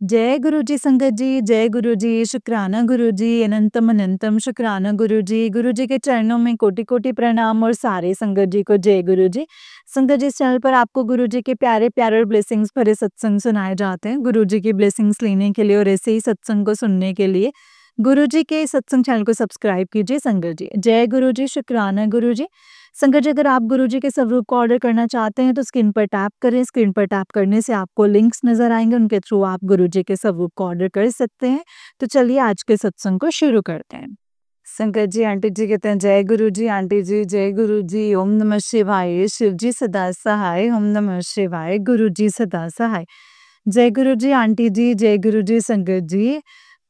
जय गुरु जी संगत जी, जय गुरु जी, शुक्राना गुरु जी, अनंतम अनंतम शुक्राना गुरु जी। गुरु जी के चरणों में कोटि-कोटि प्रणाम और सारे संगत जी को जय गुरु जी। संगत जी, इस चैनल पर आपको गुरु जी के प्यारे-प्यारे और ब्लेसिंग्स भरे सत्संग सुनाए जाते हैं। गुरु जी की ब्लेसिंग्स लेने के लिए और ऐसे ही सत्संग को सुनने के लिए गुरु जी के सत्संग चैनल को सब्सक्राइब कीजिए संगत जी। जय गुरु जी, शुक्राना गुरु जी। संगत जी, अगर आप गुरु जी के स्वरूप को ऑर्डर करना चाहते हैं तो स्क्रीन पर टैप करें। स्क्रीन पर टैप करने से आपको लिंक्स नज़र आएँगे, उनके थ्रू आप गुरु जी के स्वरूप को ऑर्डर कर सकते हैं। तो चलिए आज के सत्संग को शुरू करते हैं। संगत जी, आंटी जी कहते हैं जय गुरु जी, आंटी जी जय गुरु जी, ओम नमः शिवाय, शिव जी सदा सहाय, ओम नमः शिवाय, गुरु जी सदा सहाय। जय गुरु जी, आंटी जी जय गुरु जी, संगत जी।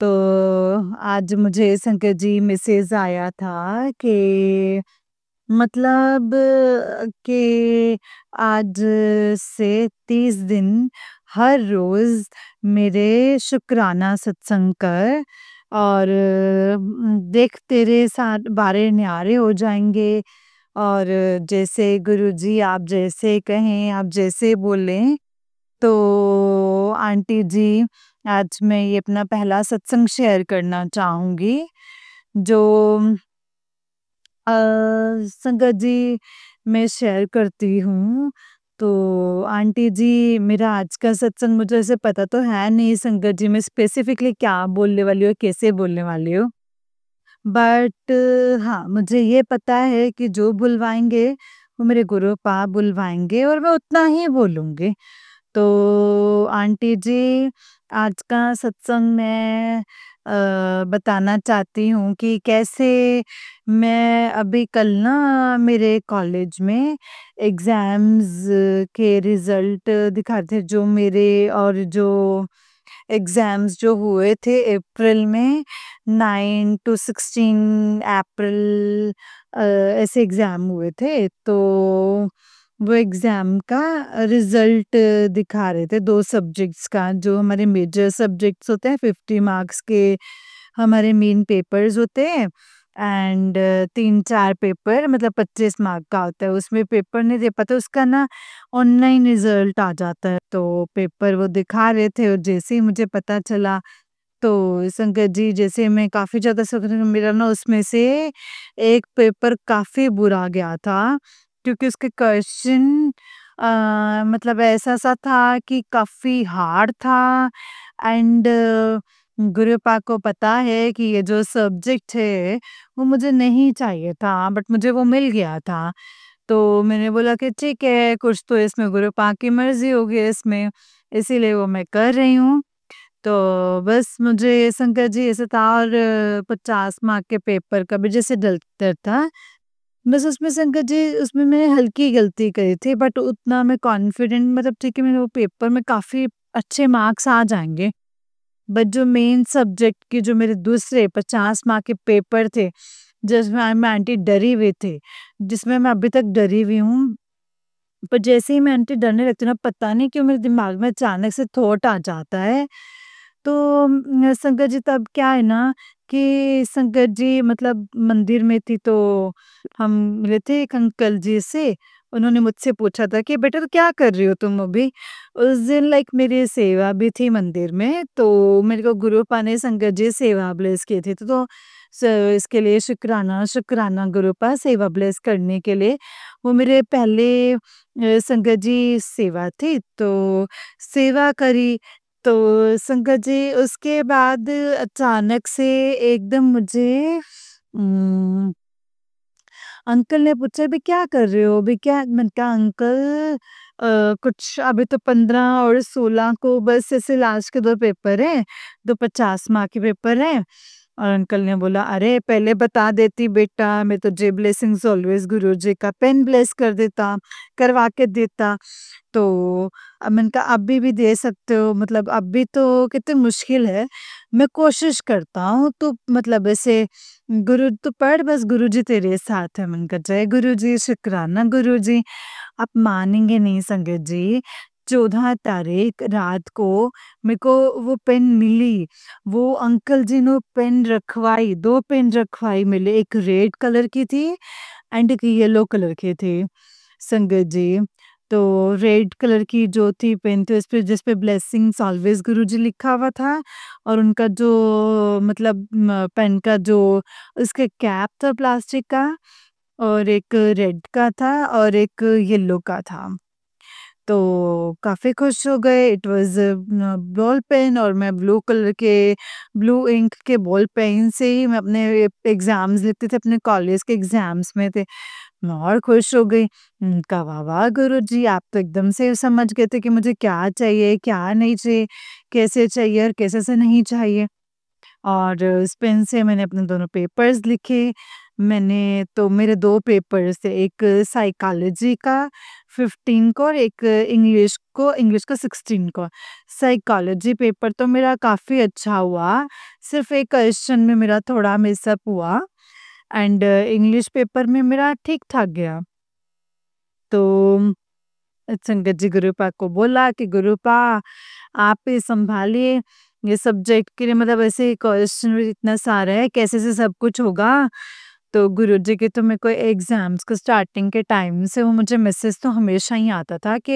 तो आज मुझे संगत जी मैसेज आया था कि मतलब कि आज से 30 दिन हर रोज़ मेरे शुक्राना सत्संग कर और देख तेरे साथ बारे न्यारे हो जाएँगे और जैसे गुरुजी आप जैसे कहें, आप जैसे बोलें। तो आंटी जी, आज मैं ये अपना पहला सत्संग शेयर करना चाहूँगी जो अ, संगत जी मैं शेयर करती हूँ। तो आंटी जी, मेरा आज का सत्संग मुझे ऐसे पता तो है नहीं संगत जी मैं स्पेसिफिकली क्या बोलने वाली हूँ, कैसे बोलने वाली हूँ। बट हाँ, मुझे ये पता है कि जो बुलवाएँगे वो मेरे गुरु पाप बुलवाएँगे और मैं उतना ही बोलूँगी। तो आंटी जी, आज का सत्संग मैं बताना चाहती हूँ कि कैसे मैं अभी कल ना मेरे कॉलेज में एग्ज़ाम्स के रिज़ल्ट दिखा रहे थे जो मेरे और जो एग्ज़ाम्स जो हुए थे अप्रैल में 9 टू 16 अप्रैल ऐसे एग्ज़ाम हुए थे। तो वो एग्ज़ाम का रिज़ल्ट दिखा रहे थे 2 सब्जेक्ट्स का जो हमारे मेजर सब्जेक्ट्स होते हैं 50 मार्क्स के हमारे मेन पेपर्स होते हैं एंड 3-4 पेपर मतलब 25 मार्क का होता है। उसमें पेपर नहीं दे पाते उसका ना ऑनलाइन रिज़ल्ट आ जाता है। तो पेपर वो दिखा रहे थे और जैसे ही मुझे पता चला तो संगत जी जैसे मैं काफ़ी ज़्यादा मेरा ना उसमें से एक पेपर काफ़ी बुरा गया था क्योंकि उसके क्वेश्चन मतलब ऐसा-सा था कि काफ़ी हार्ड था एंड गुरुपा को पता है कि ये जो सब्जेक्ट है वो मुझे नहीं चाहिए था बट मुझे वो मिल गया था। तो मैंने बोला कि ठीक है, कुछ तो इसमें गुरुपा की मर्ज़ी होगी इसमें, इसीलिए वो मैं कर रही हूँ। तो बस मुझे शंकर जी ऐसा था और 50 मार्क के पेपर का भी जैसे डर था। बस उसमें शंकर जी उसमें मैंने हल्की गलती करी थी बट उतना मैं कॉन्फिडेंट मतलब ठीक है मेरे वो पेपर में काफ़ी अच्छे मार्क्स आ जाएँगे। बट जो मेन सब्जेक्ट के जो मेरे दूसरे 50 मार्क के पेपर थे, जिसमें मैं आंटी डरी हुई थी, जिसमें मैं अभी तक डरी हुई हूँ। पर जैसे ही मैं आंटी डरने लगती हूँ ना, पता नहीं क्यों मेरे दिमाग में अचानक से थॉट आ जाता है। तो संगत जी तब क्या है ना कि संगत जी मतलब मंदिर में थी तो हम मिले थे एक अंकल जी से। उन्होंने मुझसे पूछा था कि बेटा तो क्या कर रही हो तुम अभी? उस दिन लाइक मेरी सेवा भी थी मंदिर में तो मेरे को गुरुपा ने संगत जी सेवा ब्लेस की थी। तो इसके लिए शुक्राना शुक्राना गुरुपा सेवा ब्लेस करने के लिए। वो मेरे पहले संगत जी सेवा थी तो सेवा करी। तो संगत जी उसके बाद अचानक से एकदम मुझे उम, अंकल ने पूछा अभी क्या कर रहे हो? अभी क्या मैंने कहा अंकल कुछ अभी तो 15 और 16 को बस ऐसे लास्ट के 2 पेपर हैं, 2 50 मार्क के पेपर हैं। और अंकल ने बोला अरे पहले बता देती बेटा मैं तुझे ब्लेसिंग्स ऑलवेज़ गुरुजी का पेन ब्लेस कर देता, करवा के देता। तो मैंने कहा अभी भी दे सकते हो मतलब अभी तो कितनी मुश्किल है। मैं कोशिश करता हूँ तो मतलब ऐसे गुरु तो पढ़ बस गुरुजी तेरे साथ है। मैंने कहा जय गुरुजी, शुक्राना गुरुजी। आप मानेंगे नहीं संगत जी, 14 तारीख रात को मेरे को वो पेन मिली। वो अंकल जी ने पेन रखवाई, 2 पेन रखवाई मिले, एक रेड कलर की थी एंड एक येलो कलर की थी। संगत जी, तो रेड कलर की जो थी पेन थी जिस पे ब्लेसिंग्स ऑलवेज गुरुजी लिखा हुआ था और उनका जो मतलब पेन का जो उसका कैप था प्लास्टिक का और एक रेड का था और एक येलो का था। तो काफ़ी खुश हो गए। इट वाज़ बॉल पेन और मैं ब्लू इंक के बॉल पेन से ही मैं अपने एग्ज़ाम्स लिखते थे, अपने कॉलेज के एग्ज़ाम्स में थे। मैं और खुश हो गई। कहा वाह वाह गुरुजी, आप तो एकदम से समझ गए थे कि मुझे क्या चाहिए, क्या नहीं चाहिए, कैसे चाहिए और कैसे से नहीं चाहिए। और उस पेन से मैंने अपने दोनों पेपर्स लिखे। मैंने तो मेरे 2 पेपर्स थे, एक साइकोलॉजी का 15 को और एक इंग्लिश का 16 को। साइकोलॉजी पेपर तो मेरा काफ़ी अच्छा हुआ, सिर्फ़ एक क्वेश्चन में मेरा थोड़ा मिस अप हुआ एंड इंग्लिश पेपर में मेरा ठीक-ठाक गया। तो संगत जी गुरुपा को बोला कि गुरुपा आप ही सँभालिए, ये सब्जेक्ट के लिए मतलब ऐसे क्वेश्चन भी इतना सारा है, कैसे से सब कुछ होगा? तो गुरुजी के तो मेरे को एग्ज़ाम्स के स्टार्टिंग के टाइम से वो मुझे मैसेज तो हमेशा ही आता था कि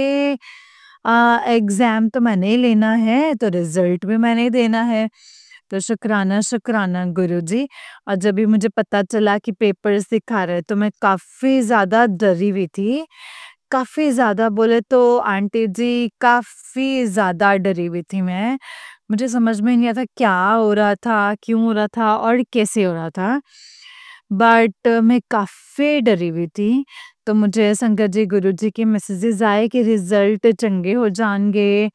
एग्ज़ाम तो मैंने ही लेना है, तो रिज़ल्ट भी मैंने ही देना है। तो शुक्राना, शुक्राना गुरुजी। और जब भी मुझे पता चला कि पेपर्स दिखा रहे हैं, तो मैं काफ़ी ज़्यादा डरी हुई थी। काफ़ी ज़्यादा बोले तो आंटी जी काफ़ी ज़्यादा डरी हुई थी मैं। मुझे समझ में नहीं आता क्या हो रहा था, क्यों हो रहा था और कैसे हो रहा था। बट मैं काफ़ी डरी हुई थी। तो मुझे संगत जी, गुरुजी के मैसेजेस आए कि रिज़ल्ट चंगे हो जाएँगे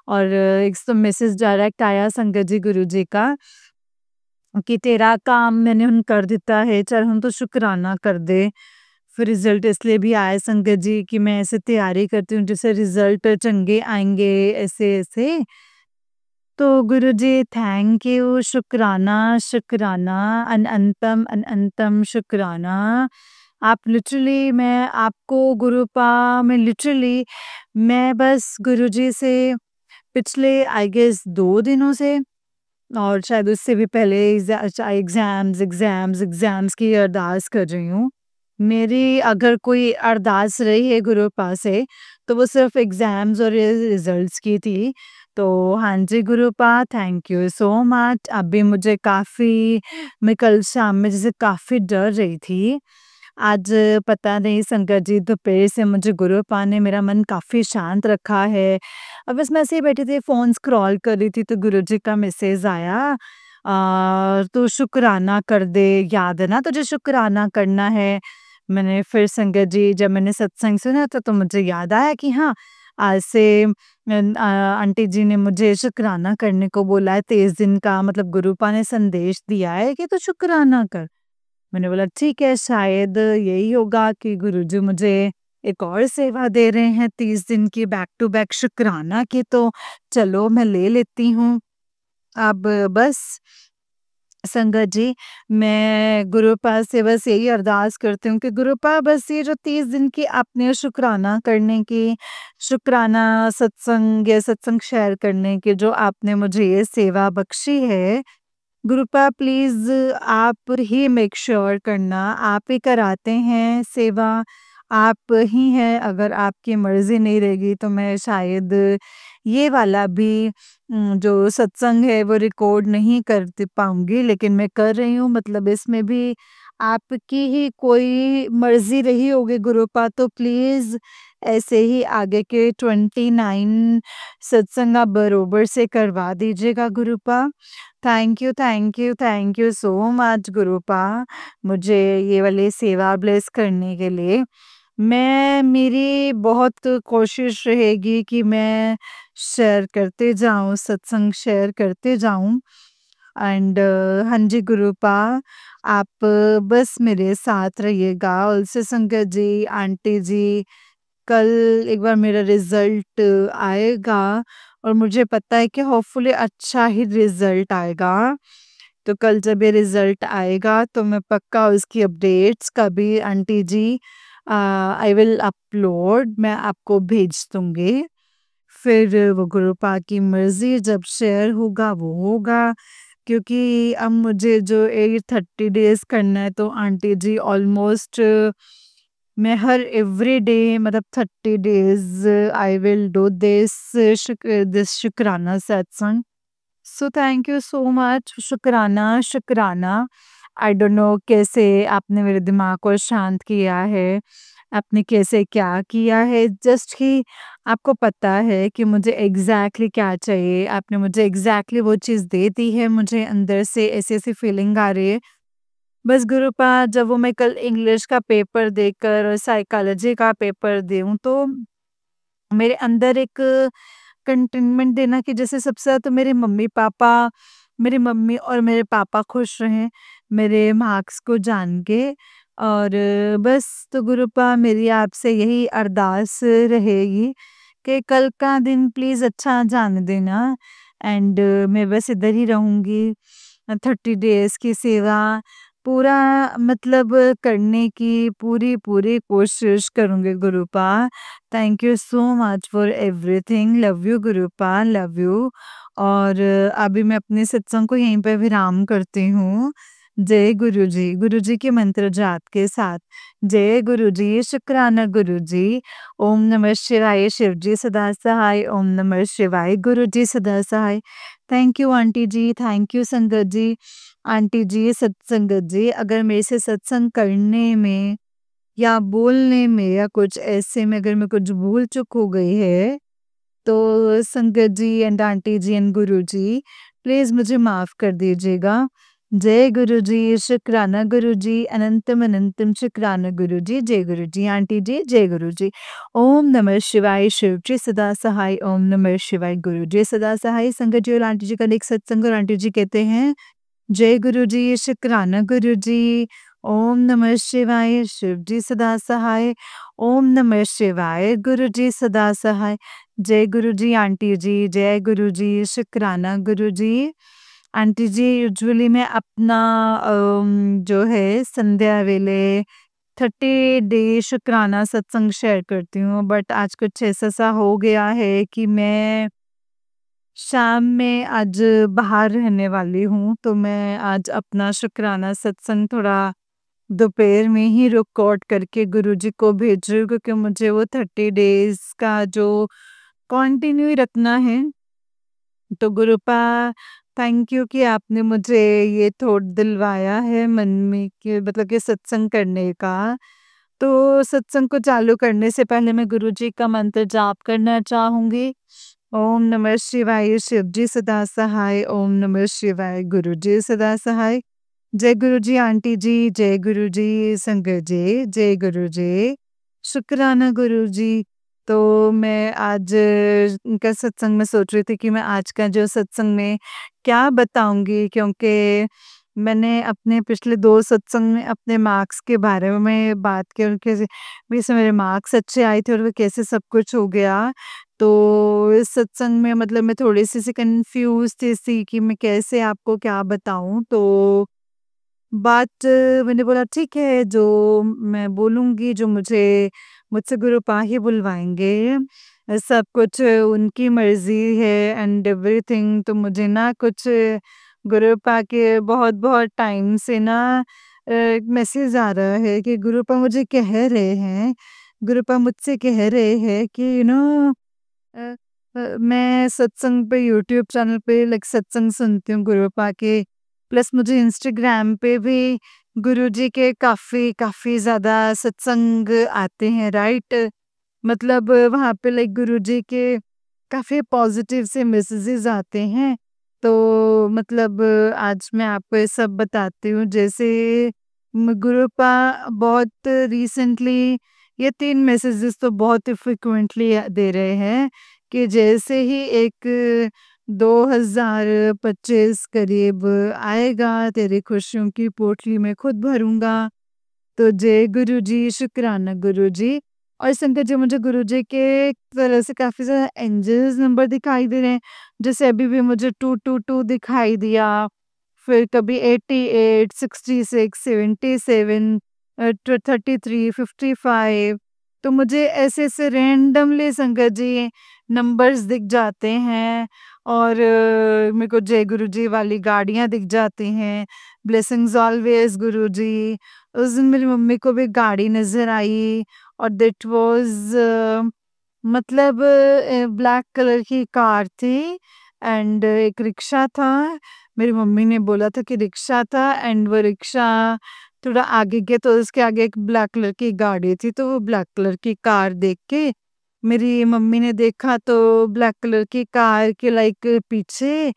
और एक तो मैसेज डायरेक्ट आया संगत जी गुरुजी का कि तेरा काम मैंने हुन कर दिता है, चल हुन तो शुकराना कर दे। फिर रिज़ल्ट इसलिए भी आया संगत जी कि मैं ऐसे तैयारी करती हूँ जिससे रिज़ल्ट चंगे आएँगे ऐसे-ऐसे। तो गुरुजी थैंक यू, शुकराना, शुकराना, अनंतम शुकराना। आप लिटरली मैं आपको गुरुपा मैं लिटरली मैं बस गुरुजी से पिछले आई गेस 2 दिनों से और शायद उससे भी पहले एग्ज़ाम्स की अरदास कर रही हूँ। मेरी अगर कोई अरदास रही है गुरुपा से, तो वो सिर्फ़ एग्ज़ाम्स और रिज़ल्ट्स की थी। तो हाँ जी गुरुपा, थैंक यू सो मच। अभी मुझे काफ़ी मैं कल शाम में जैसे काफ़ी डर रही थी। आज पता नहीं संगत जी दोपहर से मुझे गुरुपा ने मेरा मन काफ़ी शांत रखा है। बस मैं ऐसे ही बैठी थी, फ़ोन स्क्रॉल कर रही थी तो गुरुजी का मैसेज आया "तू शुकराना कर दे, याद है ना तुझे शुकराना करना है।" मैंने फिर संगत जी जब मैंने सत्संग सुना तो मुझे याद आया कि हाँ, आज से आंटी जी ने मुझे शुकराना करने को बोला है 23 दिन का मतलब गुरुपा ने संदेश दिया है कि तू शुकराना कर। मैंने बोला ठीक है शायद यही होगा कि गुरुजी मुझे एक और सेवा दे रहे हैं 30 दिन की बैक टू बैक शुकराना की, तो चलो मैं ले लेती हूँ। अब बस संगत जी, मैं गुरुपा से बस यही अरदास करती हूँ कि गुरुपा बस ये जो 30 दिन की आपने शुकराना करने की, शुकराना सत्संग या सत्संग शेयर करने की जो आपने मुझे ये सेवा बख्शी है, गुरुपा प्लीज़ आप ही मेक श्योर करना, आप ही कराते हैं सेवा, आप ही हैं, अगर आपकी मर्ज़ी नहीं रहेगी तो मैं शायद ये वाला भी जो सत्संग है वो रिकॉर्ड नहीं कर पाऊँगी, लेकिन मैं कर रही हूँ मतलब इसमें भी आपकी ही कोई मर्ज़ी रही होगी गुरुपा, तो प्लीज़ ऐसे ही आगे के 29 सत्संग आप बरोबर से करवा दीजिएगा गुरुपा। थैंक यू सो मच गुरुपा, मुझे ये वाली सेवा ब्लेस करने के लिए। मेरी बहुत कोशिश रहेगी कि मैं शेयर करते जाऊँ, सत्संग शेयर करते जाऊँ एंड हाँ जी गुरुपा, आप बस मेरे साथ रहिएगा। ऑल्सो संगत जी, आंटी जी, कल एक बार मेरा रिज़ल्ट आएगा और मुझे पता है कि होपफुली अच्छा ही रिज़ल्ट आएगा। तो कल जब ये रिज़ल्ट आएगा तो मैं पक्का उसकी अपडेट्स का भी aunty ji I will upload, मैं आपको भेज दूँगी। फिर वो गुरुपा की मर्ज़ी जब शेयर होगा वो होगा, क्योंकि अब मुझे जो ये 30 डेज़ करना है तो आंटी जी ऑलमोस्ट मैं हर एवरी डे मतलब 30 days I will do this शुक्राना सत्संग। So thank you so much, शुक्राना, शुक्राना। आई डोंट नो कैसे आपने मेरे दिमाग को शांत किया है, आपने कैसे क्या किया है, जस्ट कि आपको पता है कि मुझे एग्ज़ैक्टली क्या चाहिए, आपने मुझे एग्ज़ैक्टली वो चीज़ दे दी है, मुझे अंदर से ऐसी-ऐसी फीलिंग आ रही है। बस गुरुपा जब वो मैं कल इंग्लिश का पेपर देकर साइकोलॉजी का पेपर दूँ तो मेरे अंदर एक कंटेनमेंट देना कि जैसे सबसे ज़्यादा तो मेरी मम्मी और मेरे पापा खुश रहें मेरे मार्क्स को जान के। और बस तो गुरुपा मेरी आपसे यही अरदास रहेगी कि कल का दिन प्लीज़ अच्छा जाने देना। एंड मैं बस इधर ही रहूँगी। 30 डेज़ की सेवा पूरा मतलब करने की पूरी कोशिश करूँगी Gurupa. Thank you so much for everything. Love you Gurupa, love you. और अभी मैं अपने सत्संग को यहीं पे विराम करती हूँ। जय गुरु जी के मंत्र जाप के साथ। जय गुरु जी, शुक्राना गुरु जी। ओम नमः शिवाय, शिव जी सदा सहाय। ओम नमः शिवाय, गुरु जी सदा सहाय। Thank you aunty ji, thank you संगत जी। आंटी जी, सत्संगत जी, अगर मेरे से सत्संग करने में या बोलने में या कुछ ऐसे में अगर मैं कुछ भूल-चूक हो गई है, तो संगत जी and aunty ji and Guru ji, please मुझे माफ़ कर दीजिएगा। जय गुरु जी, शुक्राना गुरु जी, अनंतम अनंतम शुक्राना गुरु जी, जय गुरु जी, आंटी जी, जय गुरु जी। ओम नमः शिवाय, शिव जी सदा सहाय। ओम नमः शिवाय, गुरु जी सदा सहाय। संगत जी और आंटी जी का एक सत्संग और आंटी जी कहते हैं जय गुरु जी, शुक्राना गुरु जी। ओम नमः शिवाय, शिव जी सदा सहाय। ओम नमः शिवाय, गुरु जी सदा सहाय। जय गुरु जी, आंटी जी, जय गुरु जी, शुक्राना गुरु जी। आंटी जी यूजुअली मैं अपना जो है संध्या वेले 30 डे शुक्राना सत्संग शेयर करती हूँ, बट आज कुछ ऐसा-सा हो गया है कि मैं शाम में आज बाहर रहने वाली हूँ, तो मैं आज अपना शुक्राना सत्संग थोड़ा दोपहर में ही रिकॉर्ड करके गुरुजी को भेज रही हूँ, क्योंकि मुझे वो 30 डेज़ का जो कंटिन्यू रखना है। तो गुरुपा थैंक यू कि आपने मुझे ये थॉट दिलवाया है मन में कि मतलब कि सत्संग करने का। तो सत्संग को चालू करने से पहले मैं गुरुजी का मंत्र जाप करना चाहूँगी। ओम नमः शिवाय, शिव जी सदा सहाय। ओम नमः शिवाय, गुरु जी सदा सहाय। जय गुरु जी, आंटी जी, जय गुरु जी, संगत जी, जय गुरु जी। शुक्राना गुरु जी। तो मैं आज इनका सत्संग में सोच रही थी कि मैं आज का जो सत्संग में क्या बताऊँगी, क्योंकि मैंने अपने पिछले 2 सत्संग में अपने मार्क्स के बारे में बात की और कैसे वैसे मेरे मार्क्स अच्छे आए थे और वो कैसे सब कुछ हो गया। तो इस सत्संग में मतलब मैं थोड़ी-सी सी कन्फ्यूज़ थी कि मैं कैसे आपको क्या बताऊँ, तो बट मैंने बोला ठीक है, जो मैं बोलूँगी, जो मुझसे गुरुपा ही बुलवाएँगे। सब कुछ उनकी मर्ज़ी है एंड एवरीथिंग। तो मुझे ना कुछ गुरुपा के बहुत-बहुत टाइम से ना मैसेज आ रहा है कि गुरुपा मुझे कह रहे हैं, गुरुपा मुझसे कह रहे हैं कि अ मैं सत्संग पे यूट्यूब चैनल पे लाइक सत्संग सुनती हूँ गुरुपा के। प्लस मुझे इंस्टाग्राम पे भी गुरुजी के काफ़ी ज़्यादा सत्संग आते हैं, राइट? मतलब वहाँ पे लाइक गुरुजी के काफ़ी पॉज़िटिव से मैसेजेस आते हैं। तो मतलब आज मैं आपको ये सब बताती हूँ। जैसे गुरुपा बहुत रिसेंटली ये 3 मैसेजेस तो बहुत ही फ्रीक्वेंटली दे रहे हैं कि जैसे ही एक 2025 करीब आएगा, तेरी खुशियों की पोटली मैं खुद भरूँगा। तो जय गुरुजी, शुक्राना गुरुजी। और संगत जी, मुझे गुरुजी के एक तरह से काफ़ी ज़्यादा एंजल्स नंबर दिखाई दे रहे हैं। जैसे अभी भी मुझे 222 दिखाई दिया, फिर कभी 88, 66, 77 33, 55। तो मुझे ऐसे-ऐसे रैंडमली संगत जी नंबर्स दिख जाते हैं और मेरे को जय गुरु जी वाली गाड़ियाँ दिख जाती हैं, ब्लेसिंग्स ऑलवेज़ गुरु जी। उस दिन मेरी मम्मी को भी गाड़ी नज़र आई और दैट वाज़ मतलब ब्लैक कलर की कार थी एंड एक रिक्शा था। मेरी मम्मी ने बोला था कि रिक्शा था एंड वो रिक्शा थोड़ा आगे गया तो उसके आगे एक ब्लैक कलर की गाड़ी थी, तो वो ब्लैक कलर की कार देख के मेरी मम्मी ने देखा तो ब्लैक कलर की कार के लाइक पीछे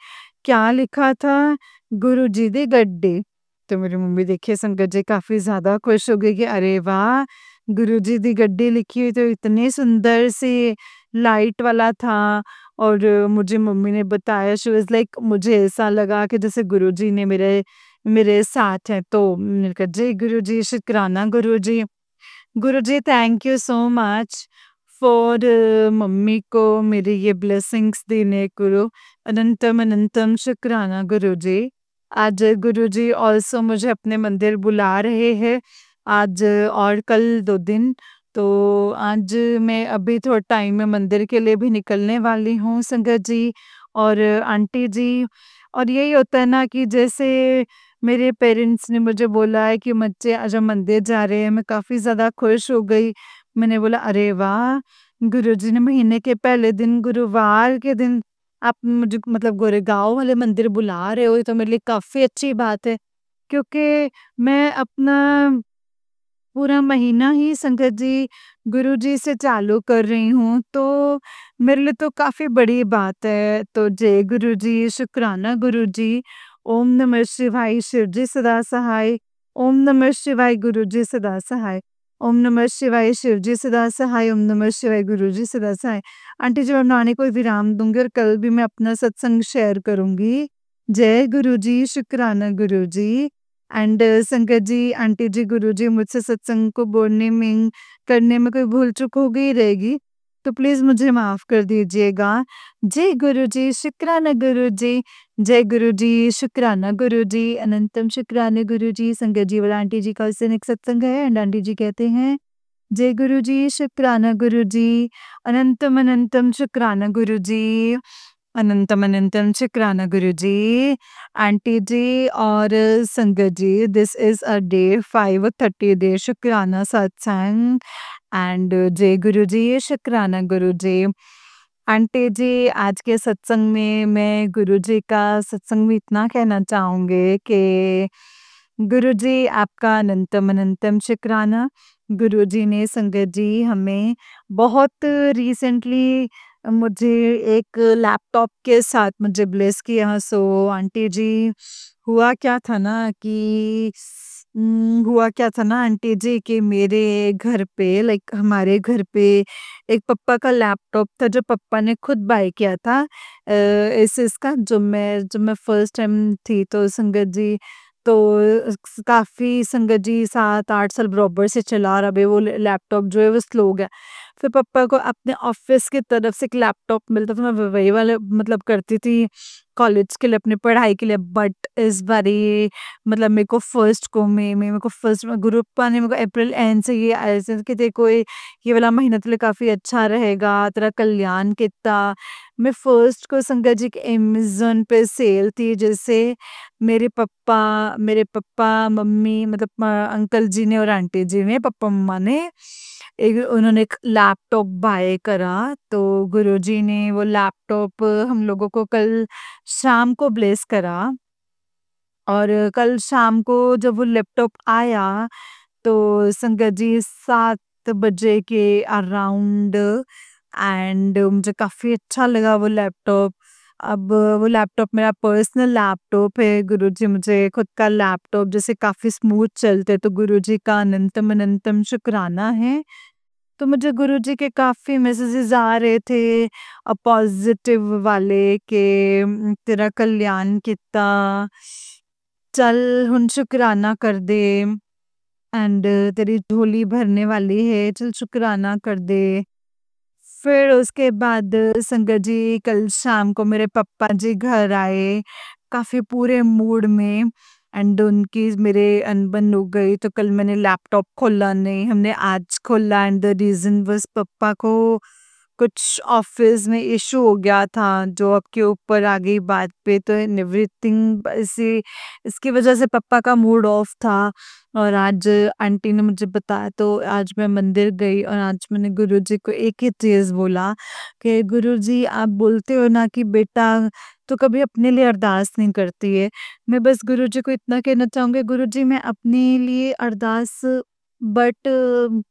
क्या लिखा था, गुरुजी दे गड्डे। तो मेरी मम्मी देखिए संगत जी काफ़ी ज़्यादा खुश हो गई कि अरे वाह! गुरुजी दी गड्डी लिखी हुई तो इतने सुंदर से लाइट वाला था और मुझे मम्मी ने बताया शी वाज़ लाइक मुझे ऐसा लगा कि जैसे गुरुजी ने मेरे मेरे साथ हैं, तो मैंने कहा जय गुरुजी, शुक्राना गुरुजी। Guruji thank you so much for mummy को मेरी ये ब्लेसिंग्स देने को। अनंतम अनंतम शुक्राना गुरुजी। आज गुरुजी ऑल्सो मुझे अपने मंदिर बुला रहे हैं, आज और कल 2 दिन। तो आज मैं अभी थोड़ा टाइम में मंदिर के लिए भी निकलने वाली हूँ संगत जी और आंटी जी। और यही होता है ना कि जैसे मेरे पेरेंट्स ने मुझे बोला है कि बच्चे आज हम मंदिर जा रहे हैं, मैं काफ़ी ज़्यादा खुश हो गई। मैंने बोला अरे वाह! गुरुजी ने महीने के पहले दिन गुरुवार के दिन आप मुझे मतलब गोरेगाँव वाले मंदिर बुला रहे हो, ये तो मेरे लिए काफ़ी अच्छी बात है। क्योंकि मैं अपना पूरा महीना ही संगत जी गुरुजी से चालू कर रही हूँ, तो मेरे लिए तो काफ़ी बड़ी बात है। तो जय गुरुजी, शुक्राना गुरुजी, ओम नमः शिवाय, शिवजी सदा सहाय, ओम नमः शिवाय, गुरुजी सदा सहाय, ओम नमः शिवाय, शिवजी सदा सहाय, ओम नमः शिवाय, गुरुजी सदा सहाय। आंटी जी मैं बनाने को विराम दूँगी और कल भी मैं अपना सत्संग शेयर करूँगी। जय गुरुजी, शुक्राना गुरुजी। एंड संगत जी, आंटी जी, गुरुजी मुझसे सत्संग को बोलने में करने में कोई भूल-चूक हो गई रहेगी, तो प्लीज़ मुझे माफ़ कर दीजिएगा। जय गुरुजी, शुक्राना गुरुजी, जय गुरुजी, शुक्राना गुरुजी, अनंतम शुक्राना गुरुजी। संगत जी और आंटी जी का उस दिन एक सत्संग है एंड आंटी जी कहते हैं, जय गुरुजी, शुक्राना गुरुजी, अनंतम अनंतम शुक्राना गुरुजी। अनंतम अनंतम शुक्राना गुरुजी, आंटी जी और संगत जी, this is a day 5:30 day शुक्राना सत्संग एंड जय गुरुजी, शुक्राना गुरुजी। आंटी जी, आज के सत्संग में मैं गुरुजी का सत्संग में इतना कहना चाहूँगी कि गुरुजी आपका अनंतम अनंतम शुक्राना। गुरुजी ने संगत जी हमें बहुत रिसेंटली मुझे एक लैपटॉप के साथ मुझे ब्लेस किया। सो आंटी जी हुआ क्या था ना कि हुआ क्या था ना आंटी जी कि मेरे घर पे लाइक हमारे घर पे एक पप्पा का लैपटॉप था जो पप्पा ने खुद बाय किया था एसएस का, जब मैं फर्स्ट टाइम थी तो संगत जी तो काफ़ी संगत जी 7-8 साल बराबर से चला रहा है वो लैपटॉप जो है वो स्लो हो गया। फिर पापा को अपने ऑफिस की तरफ से एक लैपटॉप मिलता था, मैं वही वाला मतलब करती थी कॉलेज के लिए, अपनी पढ़ाई के लिए। बट इस बारी मतलब मेरे को फर्स्ट में ग्रुप ने मेरे को अप्रैल एंड से ये ऐसे कि तेरे को ये वाला महीना तेरे लिए काफ़ी अच्छा रहेगा, तेरा कल्याण कितना। मैं फर्स्ट को संगत जी के अमेज़न पे सेल थी, जैसे मेरे पप्पा, मम्मी मतलब अंकल जी ने और आंटी जी ने, पप्पा-मम्मा ने एक उन्होंने एक लैपटॉप बाय करा, तो गुरुजी ने वो लैपटॉप हम लोगों को कल शाम को ब्लेस करा। और कल शाम को जब वो लैपटॉप आया, तो संगत जी 7 बजे के अराउंड एंड मुझे काफ़ी अच्छा लगा वो लैपटॉप। अब वो लैपटॉप मेरा पर्सनल लैपटॉप है, गुरुजी मुझे खुद का लैपटॉप जैसे काफ़ी स्मूथ चलते, तो गुरुजी का अनंतम अनंतम शुक्राना है। तो मुझे गुरुजी के काफ़ी मैसेजेस आ रहे थे पॉज़िटिव वाले कि तेरा कल्याण कित्ता, चल हुन शुकराना कर दे एंड तेरी झोली भरने वाली है, चल शुकराना कर दे। फिर उसके बाद संगत जी कल शाम को मेरे पापा जी घर आए, काफ़ी पूरे मूड में एंड उनकी मेरे अनबन हो गई, तो कल मैंने लैपटॉप खोला नहीं, हमने आज खोला एंड द रीज़न वाज़ पापा को कुछ ऑफिस में इशू हो गया था जॉब के ऊपर आ गई बात पे, तो एवरीथिंग इसी इसकी वजह से पापा का मूड ऑफ था। और आज आंटी ने मुझे बताया तो आज मैं मंदिर गई और आज मैंने गुरुजी को एक ही चीज़ बोला कि गुरुजी आप बोलते हो ना कि बेटा तो कभी अपने लिए अरदास नहीं करती है। मैं बस गुरुजी को इतना कहना चाहूँगी, गुरुजी मैं अपने लिए अरदास बट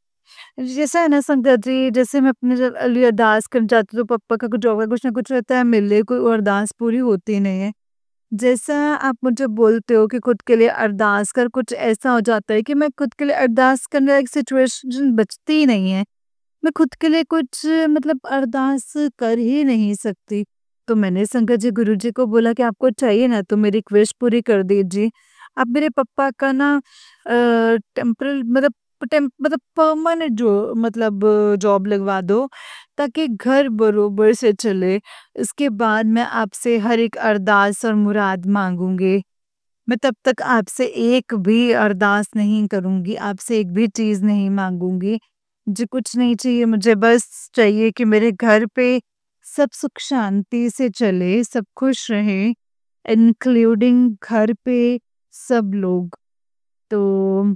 जैसा है ना संगत जी, जैसे मैं अपने लिए अरदास करना चाहती हूँ तो पापा का कुछ होगा, कुछ ना कुछ रहता है, मेरे लिए कोई अरदास पूरी होती नहीं है। जैसा आप मुझे बोलते हो कि खुद के लिए अरदास कर, कुछ ऐसा हो जाता है कि मैं खुद के लिए अरदास करने लायक सिचुएशन बचती ही नहीं है। मैं खुद के लिए कुछ मतलब अरदास कर ही नहीं सकती। तो मैंने संगत जी गुरुजी को बोला कि आपको चाहिए ना तो मेरी रिक्वेस्ट पूरी कर दीजिए। आप मेरे पापा का ना टेम्परल मतलब परमानेंट जो मतलब जॉब लगवा दो ताकि घर बरोबर से चले। इसके बाद मैं आपसे हर एक अरदास और मुराद माँगूँगी। मैं तब तक आपसे एक भी अरदास नहीं करूँगी, आपसे एक भी चीज़ नहीं माँगूँगी। मुझे कुछ नहीं चाहिए, मुझे बस चाहिए कि मेरे घर पे सब सुख शांति से चले, सब खुश रहें, इंक्लूडिंग घर पे सब लोग। तो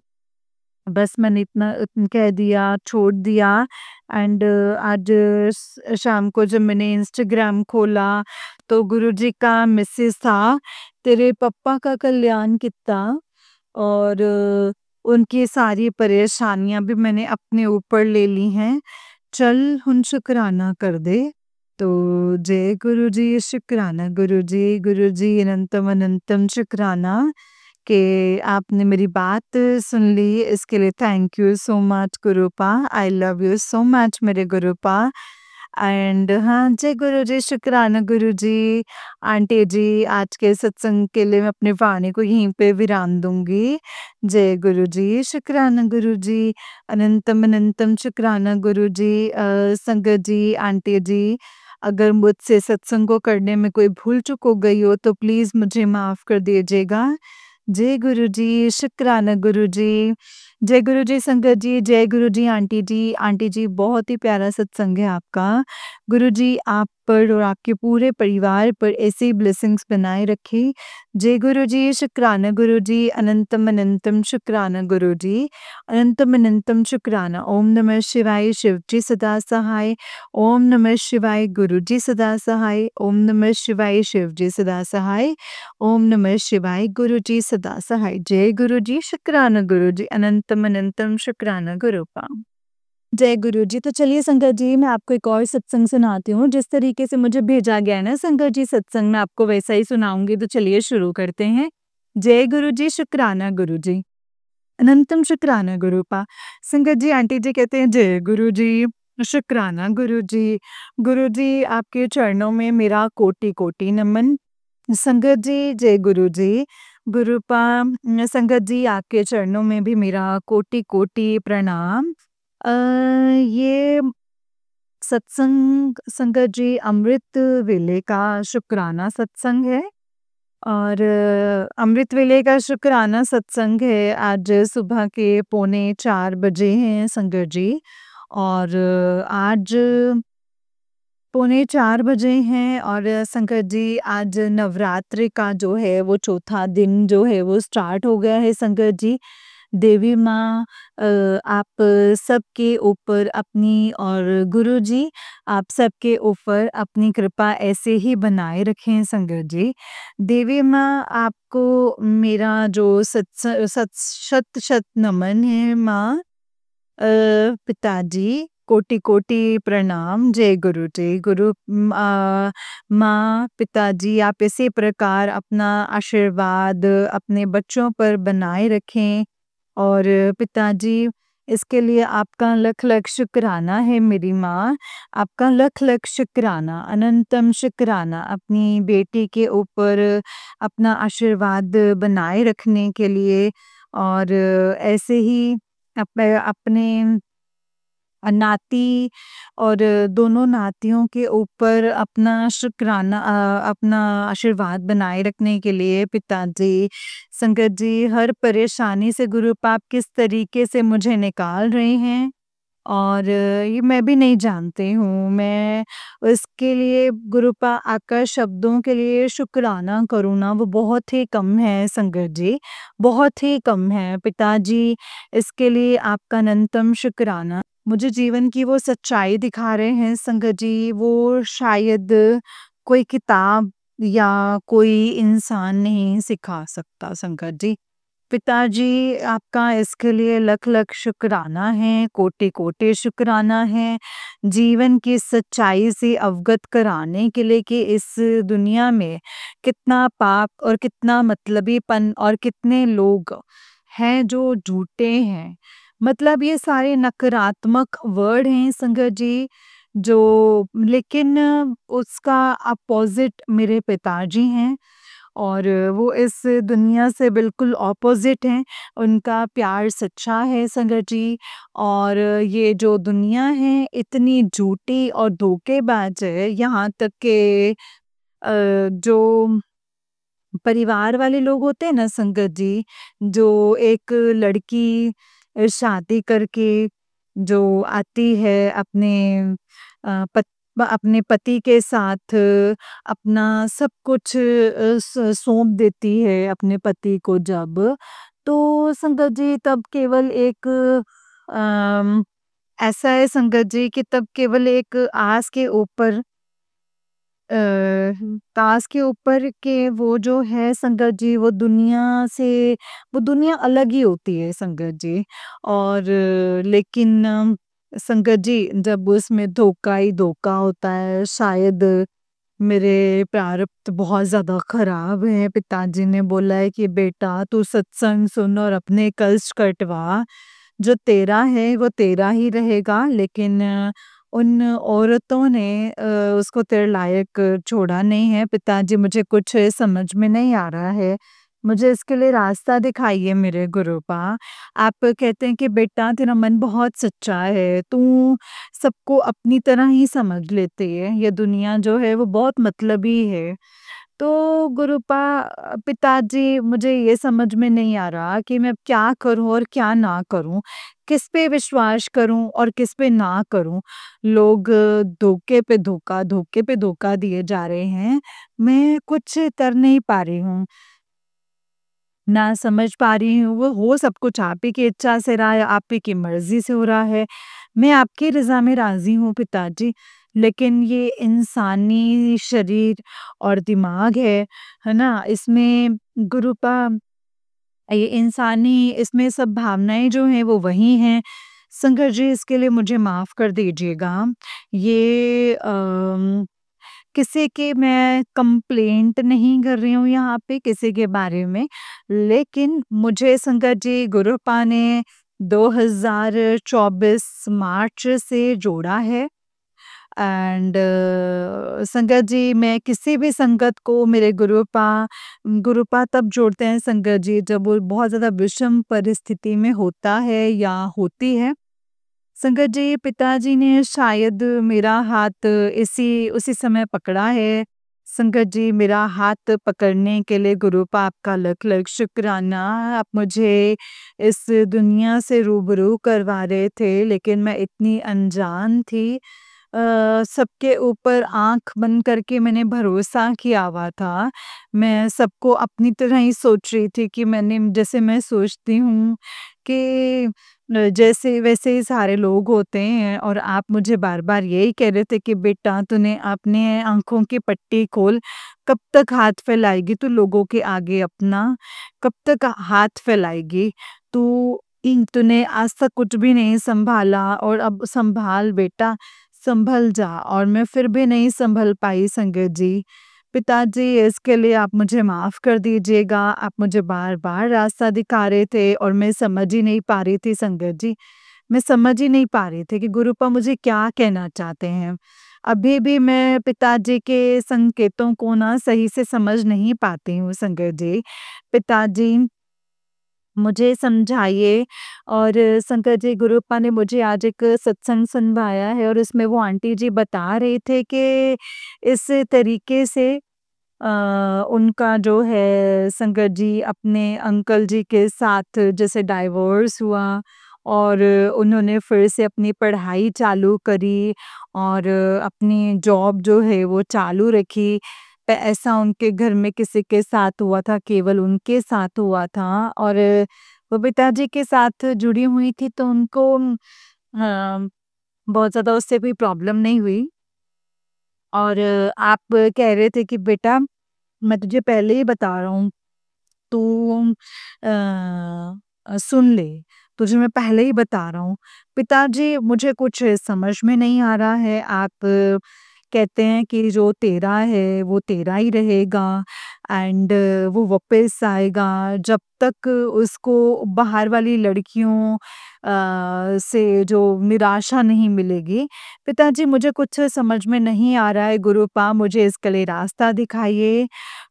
बस मैंने इतना कह दिया, छोड़ दिया एंड आज शाम को जब मैंने इंस्टाग्राम खोला तो गुरुजी का मैसेज था, तेरे पप्पा का कल्याण कितना और उनकी सारी परेशानियां भी मैंने अपने ऊपर ले ली हैं, चल हुन शुक्राना कर दे। तो जय गुरुजी, शुक्राना गुरुजी, गुरुजी अनंतम अनंतम शुक्राना कि आपने मेरी बात सुन ली, इसके लिए thank you so much गुरुपा। I love you so much मेरे गुरुपा। एंड हाँ, जय गुरुजी, शुक्राना गुरुजी। आंटी जी, आज के सत्संग के लिए मैं अपनी वाणी को यहीं पे विराम दूँगी। जय गुरुजी, शुक्राना गुरुजी, अनंतम अनंतम शुक्राना गुरुजी। संगत जी, आंटी जी, अगर मुझसे सत्संग को करने में कोई भूल-चूक हो गई हो तो प्लीज़ मुझे माफ़ कर दीजिएगा। जय गुरुजी, शुक्राना गुरुजी। जय गुरुजी संगत जी, जय गुरुजी आंटी जी। आंटी जी बहुत ही प्यारा सत्संग है आपका। गुरुजी आप पर और आपके पूरे परिवार पर ऐसे ही ब्लेसिंग्स बनाए रखे। जय गुरुजी, शुक्राना गुरुजी, अनंतम अनंतम शुक्राना गुरुजी, अनंतम अनंतम शुक्राना। ओम नमः शिवाय, शिव जी सदा सहाय। ओम नमः शिवाय, गुरुजी सदा सहाय। ओम नमः शिवाय, शिव जी सदा सहाय। ओम नमः शिवाय, गुरुजी सदा सहाय। जय गुरुजी, शुक्राना गुरुजी, अनंतम अनंतम शुक्राना गुरुपा। जय गुरुजी। तो चलिए संगत जी, मैं आपको एक और सत्संग सुनाती हूँ। जिस तरीके से मुझे भेजा गया है ना संगत जी सत्संग, मैं आपको वैसा ही सुनाऊँगी। तो चलिए शुरू करते हैं। जय गुरुजी, शुक्राना गुरुजी, अनंतम शुक्राना गुरुपा। संगत जी, आंटी जी कहते हैं जय गुरुजी, शुक्राना गुरुजी। गुरुजी आपके चरणों में मेरा कोटि-कोटि नमन। संगत जी, जय गुरुजी। गुरुपा संगत जी आपके चरणों में भी मेरा कोटि-कोटि प्रणाम। ये सत्संग संगत जी अमृत वेले का शुक्राना सत्संग है और अमृत वेले का शुक्राना सत्संग है। आज सुबह के पौने 4 बजे हैं संगत जी और आज पौने 4 बजे हैं और संगत जी आज नवरात्रि का जो है वो चौथा दिन जो है वो स्टार्ट हो गया है संगत जी। देवी माँ आप सबके ऊपर अपनी और गुरुजी आप सबके ऊपर अपनी कृपा ऐसे ही बनाए रखें संगत जी। देवी माँ आपको मेरा जो शत शत नमन है माँ। पिताजी कोटि-कोटि प्रणाम। जय गुरु जी। माँ, पिताजी आप इसी प्रकार अपना आशीर्वाद अपने बच्चों पर बनाए रखें और पिताजी इसके लिए आपका लख-लख शुक्राना है मेरी माँ, आपका लख-लख शुक्राना, अनंतम शुक्राना अपनी बेटी के ऊपर अपना आशीर्वाद बनाए रखने के लिए और ऐसे ही अपने नाती और दोनों नातियों के ऊपर अपना शुक्राना अपना आशीर्वाद बनाए रखने के लिए पिताजी। संगत जी हर परेशानी से गुरु पाप किस तरीके से मुझे निकाल रहे हैं और ये मैं भी नहीं जानती हूँ। मैं इसके लिए गुरुपा आपका शब्दों के लिए शुक्राना करूँ ना, वो बहुत ही कम है संगत जी, बहुत ही कम है। पिताजी, इसके लिए आपका अनंतम शुक्राना। मुझे जीवन की वो सच्चाई दिखा रहे हैं संगत जी, वो शायद कोई किताब या कोई इंसान नहीं सिखा सकता संगत जी। पिताजी, आपका इसके लिए लख-लख शुक्राना है, कोटि-कोटि शुक्राना है, जीवन की सच्चाई से अवगत कराने के लिए कि इस दुनिया में कितना पाप और कितना मतलबीपन और कितने लोग हैं जो झूठे हैं। मतलब ये सारे नकारात्मक वर्ड हैं संगत जी, जो लेकिन उसका अपोज़िट मेरे पिताजी हैं। और वो इस दुनिया से बिल्कुल ऑपोज़िट हैं, उनका प्यार सच्चा है संगत जी। और ये जो दुनिया है इतनी झूठी और धोखेबाज है, यहाँ तक के जो परिवार वाले लोग होते हैं ना संगत जी, जो एक लड़की शादी करके जो आती है अपने पति के साथ अपना सब कुछ सौंप देती है अपने पति को जब, तो संगत जी तब केवल एक अम, ऐसा है संगत जी कि तब केवल एक आस के ऊपर अ, ताश के ऊपर के वो जो है संगत जी, वो दुनिया अलग ही होती है संगत जी। और लेकिन संगत जी, जब उसमें धोखा ही धोखा होता है, शायद मेरे प्रारब्ध बहुत ज़्यादा खराब हैं। पिताजी ने बोला है कि बेटा तू सत्संग सुन और अपने कष्ट कटवा, जो तेरा है वो तेरा ही रहेगा, लेकिन उन औरतों ने उसको तेरे लायक छोड़ा नहीं है। पिताजी, मुझे कुछ समझ में नहीं आ रहा है, मुझे इसके लिए रास्ता दिखाइए मेरे गुरुपा। आप कहते हैं कि बेटा तेरा मन बहुत सच्चा है, तू सबको अपनी तरह ही समझ लेती है, ये दुनिया जो है वो बहुत मतलबी है। तो गुरुपा पिताजी, मुझे ये समझ में नहीं आ रहा कि मैं अब क्या करूँ और क्या ना करूँ? किस पे विश्वास करूँ और किस पे ना करूँ? लोग धोखे पे धोखा दिए जा रहे हैं। मैं कुछ कर नहीं पा रही हूँ। ना समझ पा रही हूँ, वो हो सब कुछ आप ही की इच्छा से रहा है, आप ही की मर्ज़ी से हो रहा है। मैं आपकी रज़ा में राज़ी हूँ पिताजी, लेकिन ये इंसानी शरीर और दिमाग है ना? इसमें गुरुपा ये इंसानी इसमें सब भावनाएँ जो हैं वो वही हैं। शंकर जी, इसके लिए मुझे माफ़ कर दीजिएगा। ये किसी की मैं कंप्लेंट नहीं कर रही हूँ यहाँ पे किसी के बारे में, लेकिन मुझे शंकर जी गुरुपा ने 2024 मार्च से जोड़ा है। एंड संगत जी, मैं किसी भी संगत को मेरे गुरुपा तब जोड़ते हैं संगत जी, जब वो बहुत ज़्यादा विषम परिस्थिति में होता है या होती है। संगत जी, पिताजी ने शायद मेरा हाथ इसी उसी समय पकड़ा है। संगत जी, मेरा हाथ पकड़ने के लिए गुरुपा आपका लख-लख शुक्राना। आप मुझे इस दुनिया से रूबरू करवा रहे थे, लेकिन मैं इतनी अनजान थी। सबके ऊपर आँख बंद करके मैंने भरोसा किया हुआ था। मैं सबको अपनी तरह ही सोच रही थी कि जैसे मैं सोचती हूँ कि जैसे वैसे ही सारे लोग होते हैं, और आप मुझे बार-बार यही कह रहे थे कि बेटा तूने अपने आँखों की पट्टी खोल, कब तक हाथ फैलाएगी तू लोगों के आगे अपना? कब तक हाथ फैलाएगी? तूने आज तक कुछ भी नहीं सँभाला और अब सँभाल बेटा, सँभल जा। और मैं फिर भी नहीं सँभल पाई संगत जी। पिताजी, इसके लिए आप मुझे माफ़ कर दीजिएगा। आप मुझे बार-बार रास्ता दिखा रहे थे और मैं समझ ही नहीं पा रही थी संगत जी। मैं समझ ही नहीं पा रही थी कि गुरुपा मुझे क्या कहना चाहते हैं। अभी भी मैं पिताजी के संकेतों को ना सही से समझ नहीं पाती हूँ संगत जी। पिताजी, मुझे समझाइए। और शंकर जी, गुरुपा ने मुझे आज एक सत्संग सुनवाया है और उसमें वो आंटी जी बता रहे थे कि इस तरीके से अ, उनका जो है शंकर जी अपने अंकल जी के साथ जैसे डाइवोर्स हुआ, और उन्होंने फिर से अपनी पढ़ाई चालू करी और अपनी जॉब जो है वो चालू रखी। ऐसा उनके घर में किसी के साथ हुआ था, केवल उनके साथ हुआ था और वो पिताजी के साथ जुड़ी हुई थी तो उनको बहुत ज़्यादा उससे कोई प्रॉब्लम नहीं हुई। और आप कह रहे थे कि बेटा मैं तुझे पहले ही बता रहा हूँ, तू सुन ले, तुझे मैं पहले ही बता रहा हूँ। पिताजी मुझे कुछ समझ में नहीं आ रहा है, आप कहते हैं कि जो तेरा है वो तेरा ही रहेगा एंड वो वापस आएगा जब तक उसको बाहर वाली लड़कियों से जो निराशा नहीं मिलेगी। पिताजी मुझे कुछ समझ में नहीं आ रहा है, गुरुपा मुझे इसके लिए रास्ता दिखाइए।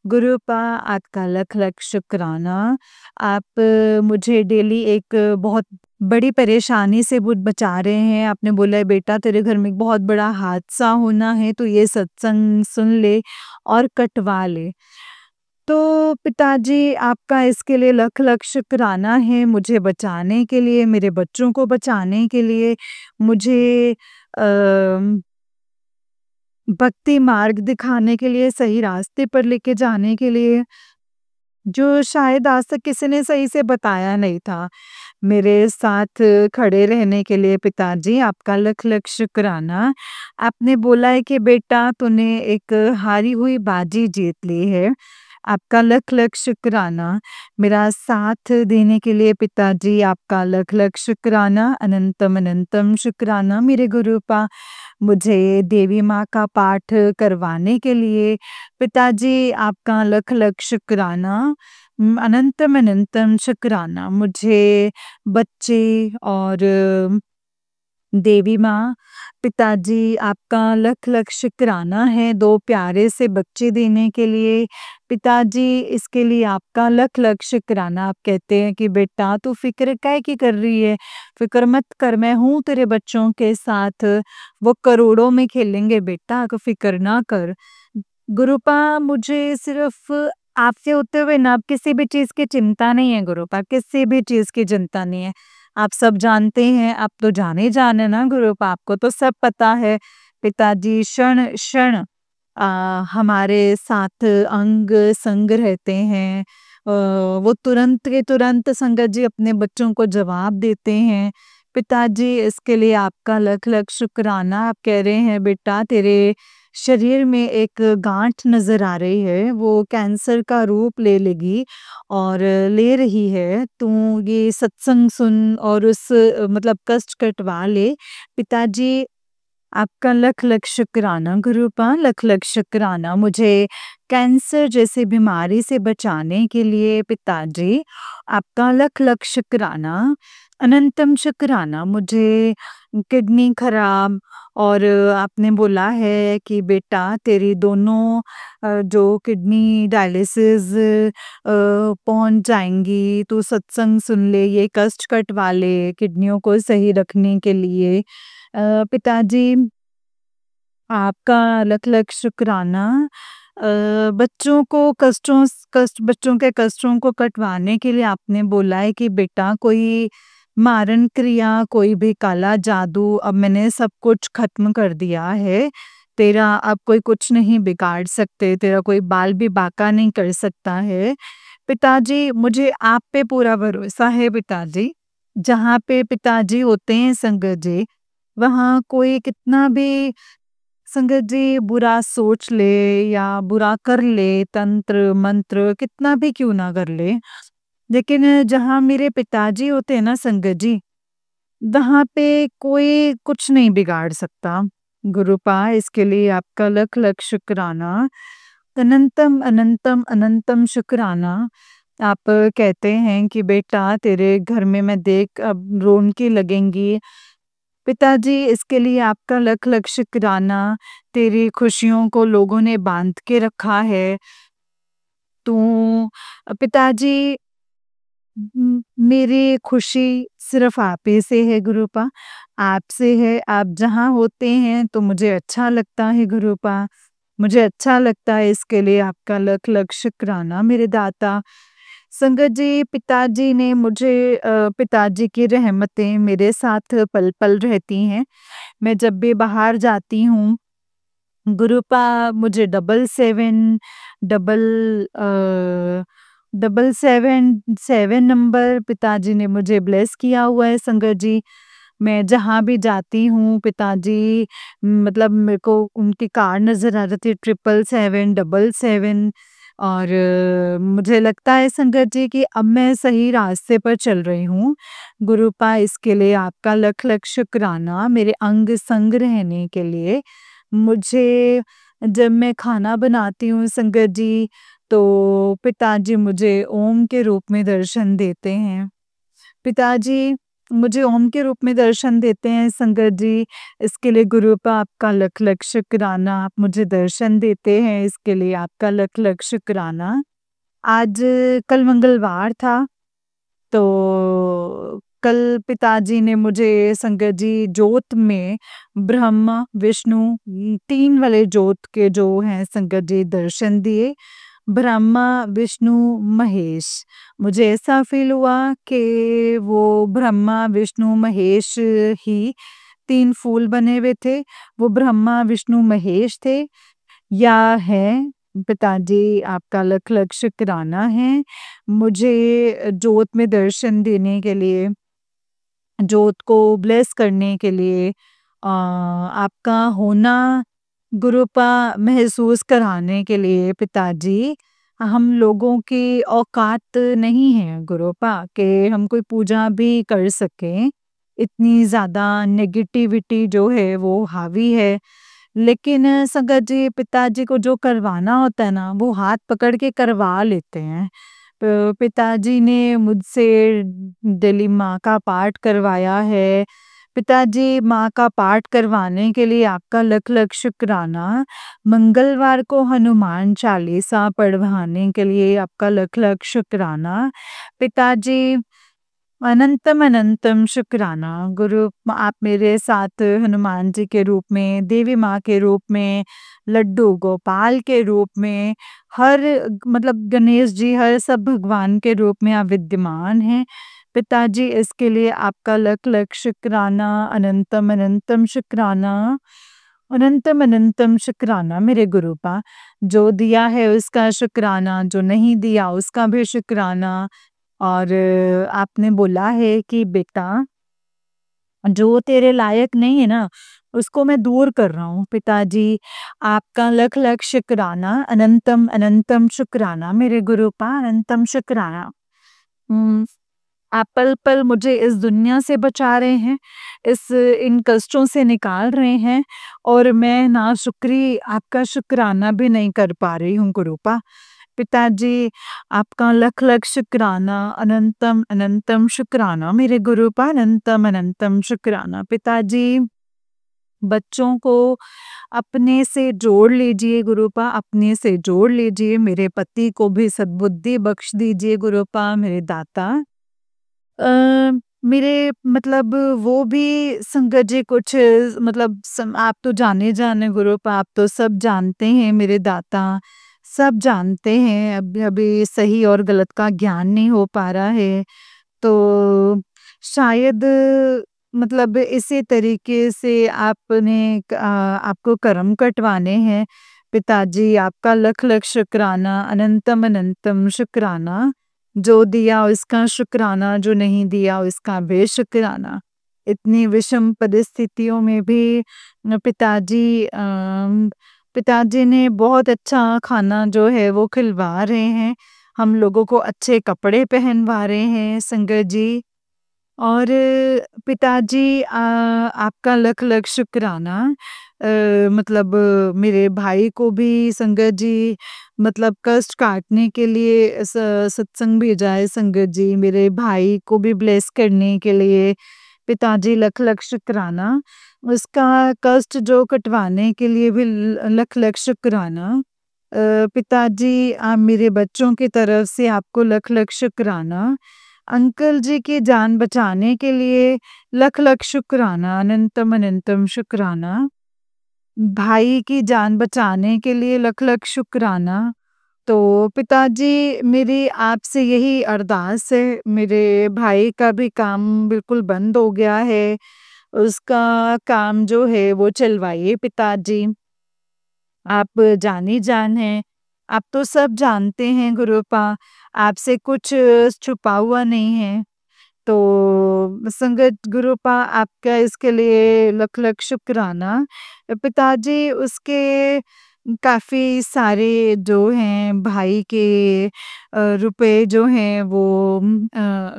गुरुपा आपका लख लख शुक्राना। आप मुझे डेली एक बहुत बड़ी परेशानी से बचा रहे हैं। आपने बोला है बेटा तेरे घर में एक बहुत बड़ा हादसा होना है, तो ये सत्संग सुन ले और कटवा ले। तो पिताजी आपका इसके लिए लख लख शुक्राना है, मुझे बचाने के लिए, मेरे बच्चों को बचाने के लिए, मुझे भक्ति मार्ग दिखाने के लिए, सही रास्ते पर लेके जाने के लिए, जो शायद आज तक किसी ने सही से बताया नहीं था। मेरे साथ खड़े रहने के लिए पिताजी आपका लख लख शुक्राना। आपने बोला है कि बेटा तूने एक हारी हुई बाजी जीत ली है। आपका लख लख शुक्राना। मेरा साथ देने के लिए पिताजी आपका लख लख शुक्राना, अनंतम अनंतम शुक्राना मेरे गुरुपा। मुझे देवी माँ का पाठ करवाने के लिए पिताजी आपका लख लख शुक्राना। अनंतम अनंतम शुक्राना। मुझे बच्चे और देवी माँ, पिताजी आपका लख लख शुक्राना है 2 प्यारे से बच्चे देने के लिए। पिताजी इसके लिए आपका लख लख शुक्राना। आप कहते हैं कि बेटा तू फ़िक्र काहे की कर रही है? फ़िक्र मत कर, मैं हूँ तेरे बच्चों के साथ, वो करोड़ों में खेलेंगे बेटा, तू फ़िक्र ना कर। गुरुपा मुझे सिर्फ़ आपसे होते हुए ना अब किसी भी चीज़ की चिंता नहीं है गुरुपा, किसी भी चीज़ की चिंता नहीं है। आप सब जानते हैं, आप तो जाने-जान है ना गुरुपा, आपको तो सब पता है। पिताजी क्षण-क्षण हमारे साथ अंग-संग रहते हैं। वो तुरंत के तुरंत संगत जी अपने बच्चों को जवाब देते हैं। पिताजी इसके लिए आपका लख-लख शुक्राना। आप कह रहे हैं बेटा तेरे शरीर में एक गाँठ नज़र आ रही है, वो कैंसर का रूप ले लेगी और ले रही है। तू ये सत्संग सुन और उस मतलब कष्ट कटवा ले। पिताजी आपका लख लख शुक्राना गुरुपा, लख लख शुक्राना। मुझे कैंसर जैसी बीमारी से बचाने के लिए पिताजी आपका लख लख शुक्राना, अनंतम शुक्राना। मुझे किडनी खराब और आपने बोला है कि बेटा तेरी दोनों जो किडनी डायलिसिस पहुंच जाएंगी, तू सत्संग सुन ले, ये कष्ट कटवा ले किडनियों को सही रखने के लिए। पिताजी आपका लख लख शुक्राना। बच्चों को बच्चों के कष्टों को कटवाने के लिए आपने बोला है कि बेटा कोई मारण क्रिया, कोई भी काला जादू अब मैंने सब कुछ खत्म कर दिया है। तेरा अब कोई कुछ नहीं बिगाड़ सकते, तेरा कोई बाल भी बांका नहीं कर सकता है। पिताजी मुझे आप पे पूरा भरोसा है पिताजी। जहाँ पे पिताजी होते हैं संगत जी, वहाँ कोई कितना भी संगत जी बुरा सोच ले या बुरा कर ले, तंत्र मंत्र कितना भी क्यों ना कर ले, लेकिन जहाँ मेरे पिताजी होते हैं ना संगत जी, वहाँ पे कोई कुछ नहीं बिगाड़ सकता। गुरुपा इसके लिए आपका लख लख शुक्राना, अनंतम अनंतम अनंतम शुक्राना। आप कहते हैं कि बेटा तेरे घर में मैं देख अब रौनकें लगेंगी। पिताजी इसके लिए आपका लख लख शुक्राना। तेरी खुशियों को लोगों ने बांध के रखा है। तो पिताजी मेरी खुशी सिर्फ आप ही से है गुरुपा, आपसे है। आप जहाँ होते हैं तो मुझे अच्छा लगता है गुरुपा, मुझे अच्छा लगता है, इसके लिए आपका लख लख शुक्राना मेरे दाता। संगत जी, पिताजी ने मुझे पिताजी की रहमतें मेरे साथ पल-पल रहती हैं। मैं जब भी बाहर जाती हूँ, गुरुपा मुझे 77 डबल अ, 777 नंबर पिताजी ने मुझे ब्लेस किया हुआ है संगत जी। मैं जहाँ भी जाती हूँ पिताजी मतलब मेरे को उनकी कार्ड नज़र आ जाती है 777 777 और मुझे लगता है संगत जी कि अब मैं सही रास्ते पर चल रही हूँ। गुरुपा इसके लिए आपका लख-लख शुक्राना मेरे अंग-संग रहने के लिए। मुझे जब मैं खाना बनाती हूँ संगत जी, तो पिताजी मुझे ओम के रूप में दर्शन देते हैं। पिताजी मुझे ओम के रूप में दर्शन देते हैं संगत जी, इसके लिए गुरुपा आपका लख-लख शुक्राना। आप मुझे दर्शन देते हैं, इसके लिए आपका लख-लख शुक्राना। आज कल मंगलवार था, तो कल पिताजी ने मुझे संगत जी जोत में ब्रह्मा, विष्णु 3 वाले जोत के जो हैं संगत जी दर्शन दिए। ब्रह्मा, विष्णु, महेश। मुझे ऐसा फ़ील हुआ कि वो ब्रह्मा, विष्णु, महेश ही 3 फूल बने हुए थे। वो ब्रह्मा, विष्णु, महेश थे या हैं। पिताजी आपका लख-लख शुक्राना है। मुझे जोत में दर्शन देने के लिए, जोत को ब्लेस करने के लिए आपका होना गुरुपा महसूस कराने के लिए पिताजी, हम लोगों की औकात नहीं है गुरुपा कि हम कोई पूजा भी कर सकें। इतनी ज़्यादा नेगेटिविटी जो है वो हावी है। लेकिन संगत जी पिताजी को जो करवाना होता है ना, वो हाथ पकड़ के करवा लेते हैं। पिताजी ने मुझसे डेली माँ का पाठ करवाया है। पिताजी माँ का पाठ करवाने के लिए आपका लख-लख शुक्राना। मंगलवार को हनुमान चालीसा पढ़वाने के लिए आपका लख-लख शुक्राना। पिताजी अनंतम अनंतम शुक्राना। गुरु आप मेरे साथ हनुमान जी के रूप में, देवी माँ के रूप में, लड्डू गोपाल के रूप में, हर मतलब गणेश जी हर सब भगवान के रूप में आप विद्यमान हैं। पिताजी इसके लिए आपका लख-लख शुक्राना, अनंतम अनंतम शुक्राना, अनंतम अनंतम शुक्राना मेरे गुरुपा। जो दिया है उसका शुक्राना, जो नहीं दिया उसका भी शुक्राना। और आपने बोला है कि बेटा जो तेरे लायक नहीं है ना, उसको मैं दूर कर रहा हूँ। पिताजी आपका लख-लख शुक्राना, अनंतम अनंतम शुक्राना मेरे गुरुपा, अनंतम शुक्राना। उम, आप पल-पल मुझे इस दुनिया से बचा रहे हैं, इन कष्टों से निकाल रहे हैं और मैं नाशुक्री आपका शुक्राना भी नहीं कर पा रही हूँ गुरुपा। पिताजी आपका लख-लख शुक्राना, अनंतम अनंतम शुक्राना मेरे गुरुपा, अनंतम अनंतम शुक्राना। पिताजी बच्चों को अपने से जोड़ लीजिए गुरुपा, अपने से जोड़ लीजिए। मेरे पति को भी सद्बुद्धि बख्श दीजिए गुरुपा मेरे दाता। मेरे मतलब वो भी संगत जी कुछ मतलब आप तो जाने गुरुपा, आप तो सब जानते हैं मेरे दाता, सब जानते हैं। अभी अभी सही और गलत का ज्ञान नहीं हो पा रहा है, तो शायद मतलब इसी तरीके से आपको कर्म कटवाने हैं। पिताजी आपका लख-लख शुक्राना, अनंतम अनंतम शुक्राना। जो दिया उसका शुक्राना, जो नहीं दिया उसका बेशुक्राना। इतनी विषम परिस्थितियों में भी पिताजी ने बहुत अच्छा खाना जो है वो खिलवा रहे हैं। हम लोगों को अच्छे कपड़े पहनवा रहे हैं संगत जी। और पिताजी आपका लख-लख शुक्राना। मतलब मेरे भाई को भी संगत जी मतलब कष्ट काटने के लिए सत्संग भेजा है संगत जी। मेरे भाई को भी ब्लेस करने के लिए पिताजी लख-लख शुक्राना। उसका कष्ट जो कटवाने के लिए भी लख-लख शुक्राना। पिताजी आप मेरे बच्चों की तरफ से आपको लख-लख शुक्राना। अंकल जी की जान बचाने के लिए लख-लख शुक्राना, अनंतम अनंतम शुक्राना। भाई की जान बचाने के लिए लख-लख शुक्राना तो पिताजी मेरी आपसे यही अरदास है, मेरे भाई का भी काम बिल्कुल बंद हो गया है, उसका काम जो है वो चलवाइए पिताजी। आप जानी जान हैं, आप तो सब जानते हैं गुरुपा, आपसे कुछ छुपा हुआ नहीं है। तो संगत गुरुपा आपका इसके लिए लख लख शुक्राना। पिताजी उसके काफ़ी सारे जो हैं भाई के रुपए जो हैं वो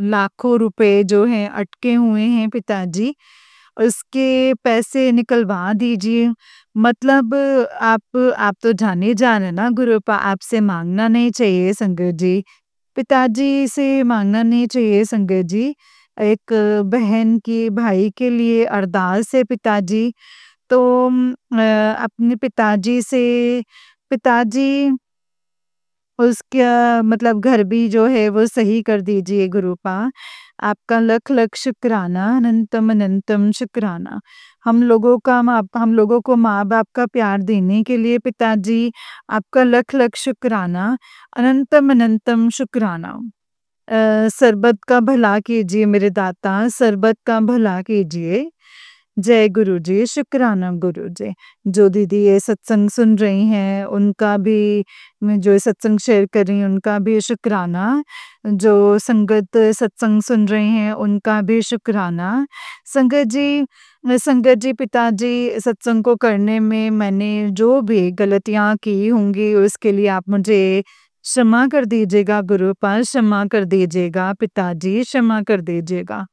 लाखों रुपए जो हैं अटके हुए हैं पिताजी, उसके पैसे निकलवा दीजिए। मतलब आप तो जाने ना गुरुपा, आपसे माँगना नहीं चाहिए संगत जी। पिताजी से माँगना नहीं चाहिए संगत जी। एक बहन की भाई के लिए अरदास है पिताजी। तो अपने पिताजी से पिताजी उसका मतलब घर भी जो है वो सही कर दीजिए गुरुपा। आपका लख लख शुक्राना, अनंतम अनंतम शुक्राना। हम लोगों को माँ-बाप का प्यार देने के लिए पिताजी आपका लख लख शुक्राना, अनंतम अनंतम शुक्राना। सरबत का भला कीजिए मेरे दाता, सरबत का भला कीजिए। जय गुरु जी, शुक्राना गुरु जी। जो दीदी ये सत्संग सुन रही हैं, उनका भी मैं जो सत्संग शेयर कर रही हूँ, उनका भी शुक्राना। जो संगत सत्संग सुन रही हैं, उनका भी शुक्राना। संगत जी पिताजी सत्संग को करने में मैंने जो भी गलतियाँ की होंगी, उसके लिए आप मुझे क्षमा कर दीजिएगा गुरुपाल, क्षमा कर दीजिएगा पिताजी, क्षमा कर दीजिएगा।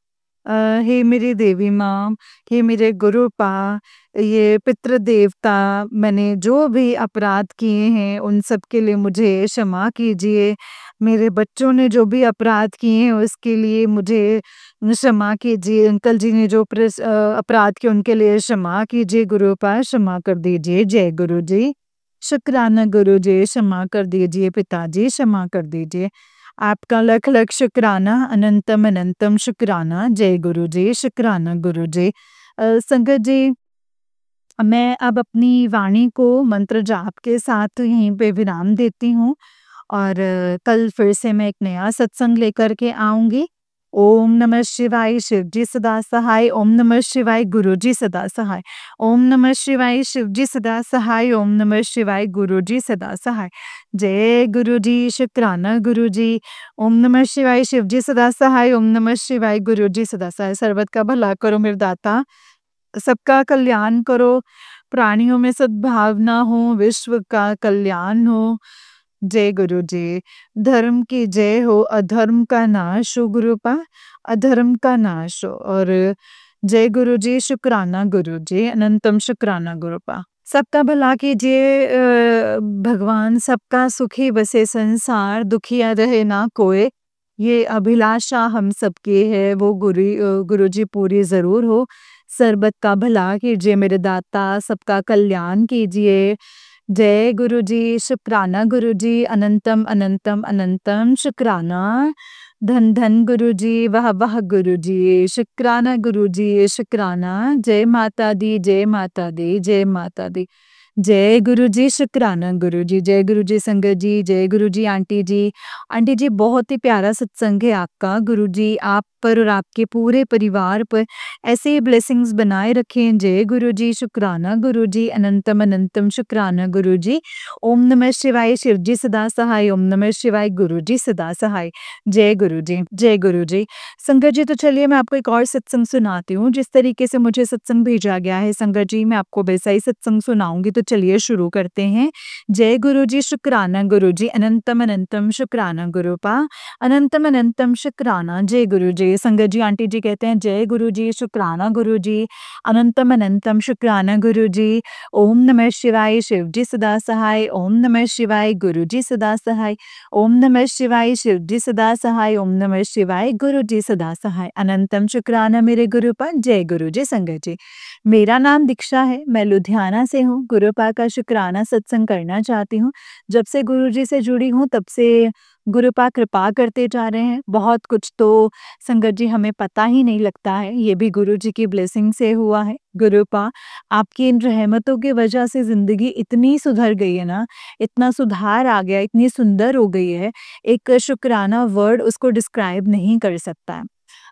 हे मेरी देवी माँ, हे मेरे गुरुपा, ये पितृ देवता, मैंने जो भी अपराध किए हैं उन सब के लिए मुझे क्षमा कीजिए। मेरे बच्चों ने जो भी अपराध किए हैं उसके लिए मुझे क्षमा कीजिए। अंकल जी ने जो अपराध किए उनके लिए क्षमा कीजिए गुरुपा, क्षमा कर दीजिए। जय गुरु जी। शुक्राना गुरु जी, क्षमा कर दीजिए पिताजी, क्षमा कर दीजिए। आपका लख लख शुक्राना, अनंतम अनंतम शुक्राना। जय गुरु जी, शुक्राना गुरु जी। संगत जी, मैं अब अपनी वाणी को मंत्र जाप के साथ यहीं पे विराम देती हूँ और कल फिर से मैं एक नया सत्संग लेकर के आऊँगी। ओम नमः शिवाय, शिव जी सदा सहाय। ओम नमः शिवाय, गुरु जी सदा सहाय। ओम नमः शिवाय, शिव जी सदा सहाय। ओम नमः शिवाय, गुरु जी सदा सहाय। जय गुरु जी, शुक्राना गुरु जी। ओम नमः शिवाय, शिव जी सदा सहाय। ओम नमः शिवाय, गुरु जी सदा सहाय। सर्वत का भला करो मेरे दाता, सबका कल्याण करो, प्राणियों में सद्भावना हो, विश्व का कल्याण हो। जय गुरु जी। धर्म की जय हो, अधर्म का नाश हो गुरुपा, अधर्म का नाश हो। और जय गुरु जी, शुक्राना गुरु जी, अनंतम शुक्राना गुरुपा। सबका भला कीजिए भगवान, सबका सुखी बसे संसार, दुखिया रहे ना कोई। ये अभिलाषा हम सबकी है, वो गुरु जी पूरी ज़रूर हो। सर्बत का भला कीजिए मेरे दाता, सबका कल्याण कीजिए। जय गुरु जी, शुक्राना गुरु जी, अनंतम अनंतम अनंतम शुक्राना। धन धन गुरु जी, वाह वाह गुरु जी, शुक्राना गुरु जी, शुक्राना। जय माता दी, जय माता दी, जय माता दी। जय गुरु जी, शुक्राना गुरु जी। जय गुरु जी संगत जी, जय गुरु जी आंटी जी। आंटी जी बहुत ही प्यारा सत्संग है आपका। गुरु जी आप पर और आपके पूरे परिवार पर ऐसे ही ब्लेसिंग्स बनाए रखें। जय गुरु जी, शुक्राना गुरु जी, अनंतम अनंतम शुक्राना गुरु जी। ओम नमः शिवाय, शिव जी सदा सहाय। ओम नमः शिवाय, गुरु जी सदा सहाय। जय गुरु जी, जय गुरु जी। संगत जी तो चलिए मैं आपको एक और सत्संग सुनाती हूँ। जिस तरीके से मुझे सत्संग भेजा गया है संगत जी, मैं आपको वैसा ही सत्संग सुनाऊंगी। तो चलिए शुरू करते हैं। जय गुरु जी, शुक्राना गुरु जी, अनंतम अनंतम शुक्राना गुरुपा, अनंतम अनंतम शुक्राना। जय गुरु जी। संगत जी आंटी जी कहते हैं जय गुरु जी, शुक्राना गुरु जी, अनंतम अनंतम शुक्राना गुरु जी। ओम नमः शिवाय, शिव जी सदा सहाय। ओम नमः शिवाय, गुरु जी सदा सहाय। ओम नमः शिवाय, शिव जी सदा सहाय। ओम नमः शिवाय, गुरु जी सदा सहाय। अनंतम शुक्राना मेरे गुरुपा। जय गुरु जी। संगत जी, मेरा नाम दीक्षा है, मैं लुधियाना से हूँ। गुरुपा का शुक्राना सत्संग करना चाहती हूँ। जब से गुरु जी से जुड़ी हूँ तब से गुरुपा कृपा करते जा रहे हैं। बहुत कुछ तो संगत जी हमें पता ही नहीं लगता है, ये भी गुरु जी की ब्लेसिंग से हुआ है। गुरुपा आपकी इन रहमतों की वजह से ज़िंदगी इतनी सुधर गई है ना, इतना सुधार आ गया, इतनी सुंदर हो गई है, एक शुकराना वर्ड उसको डिस्क्राइब नहीं कर सकता है।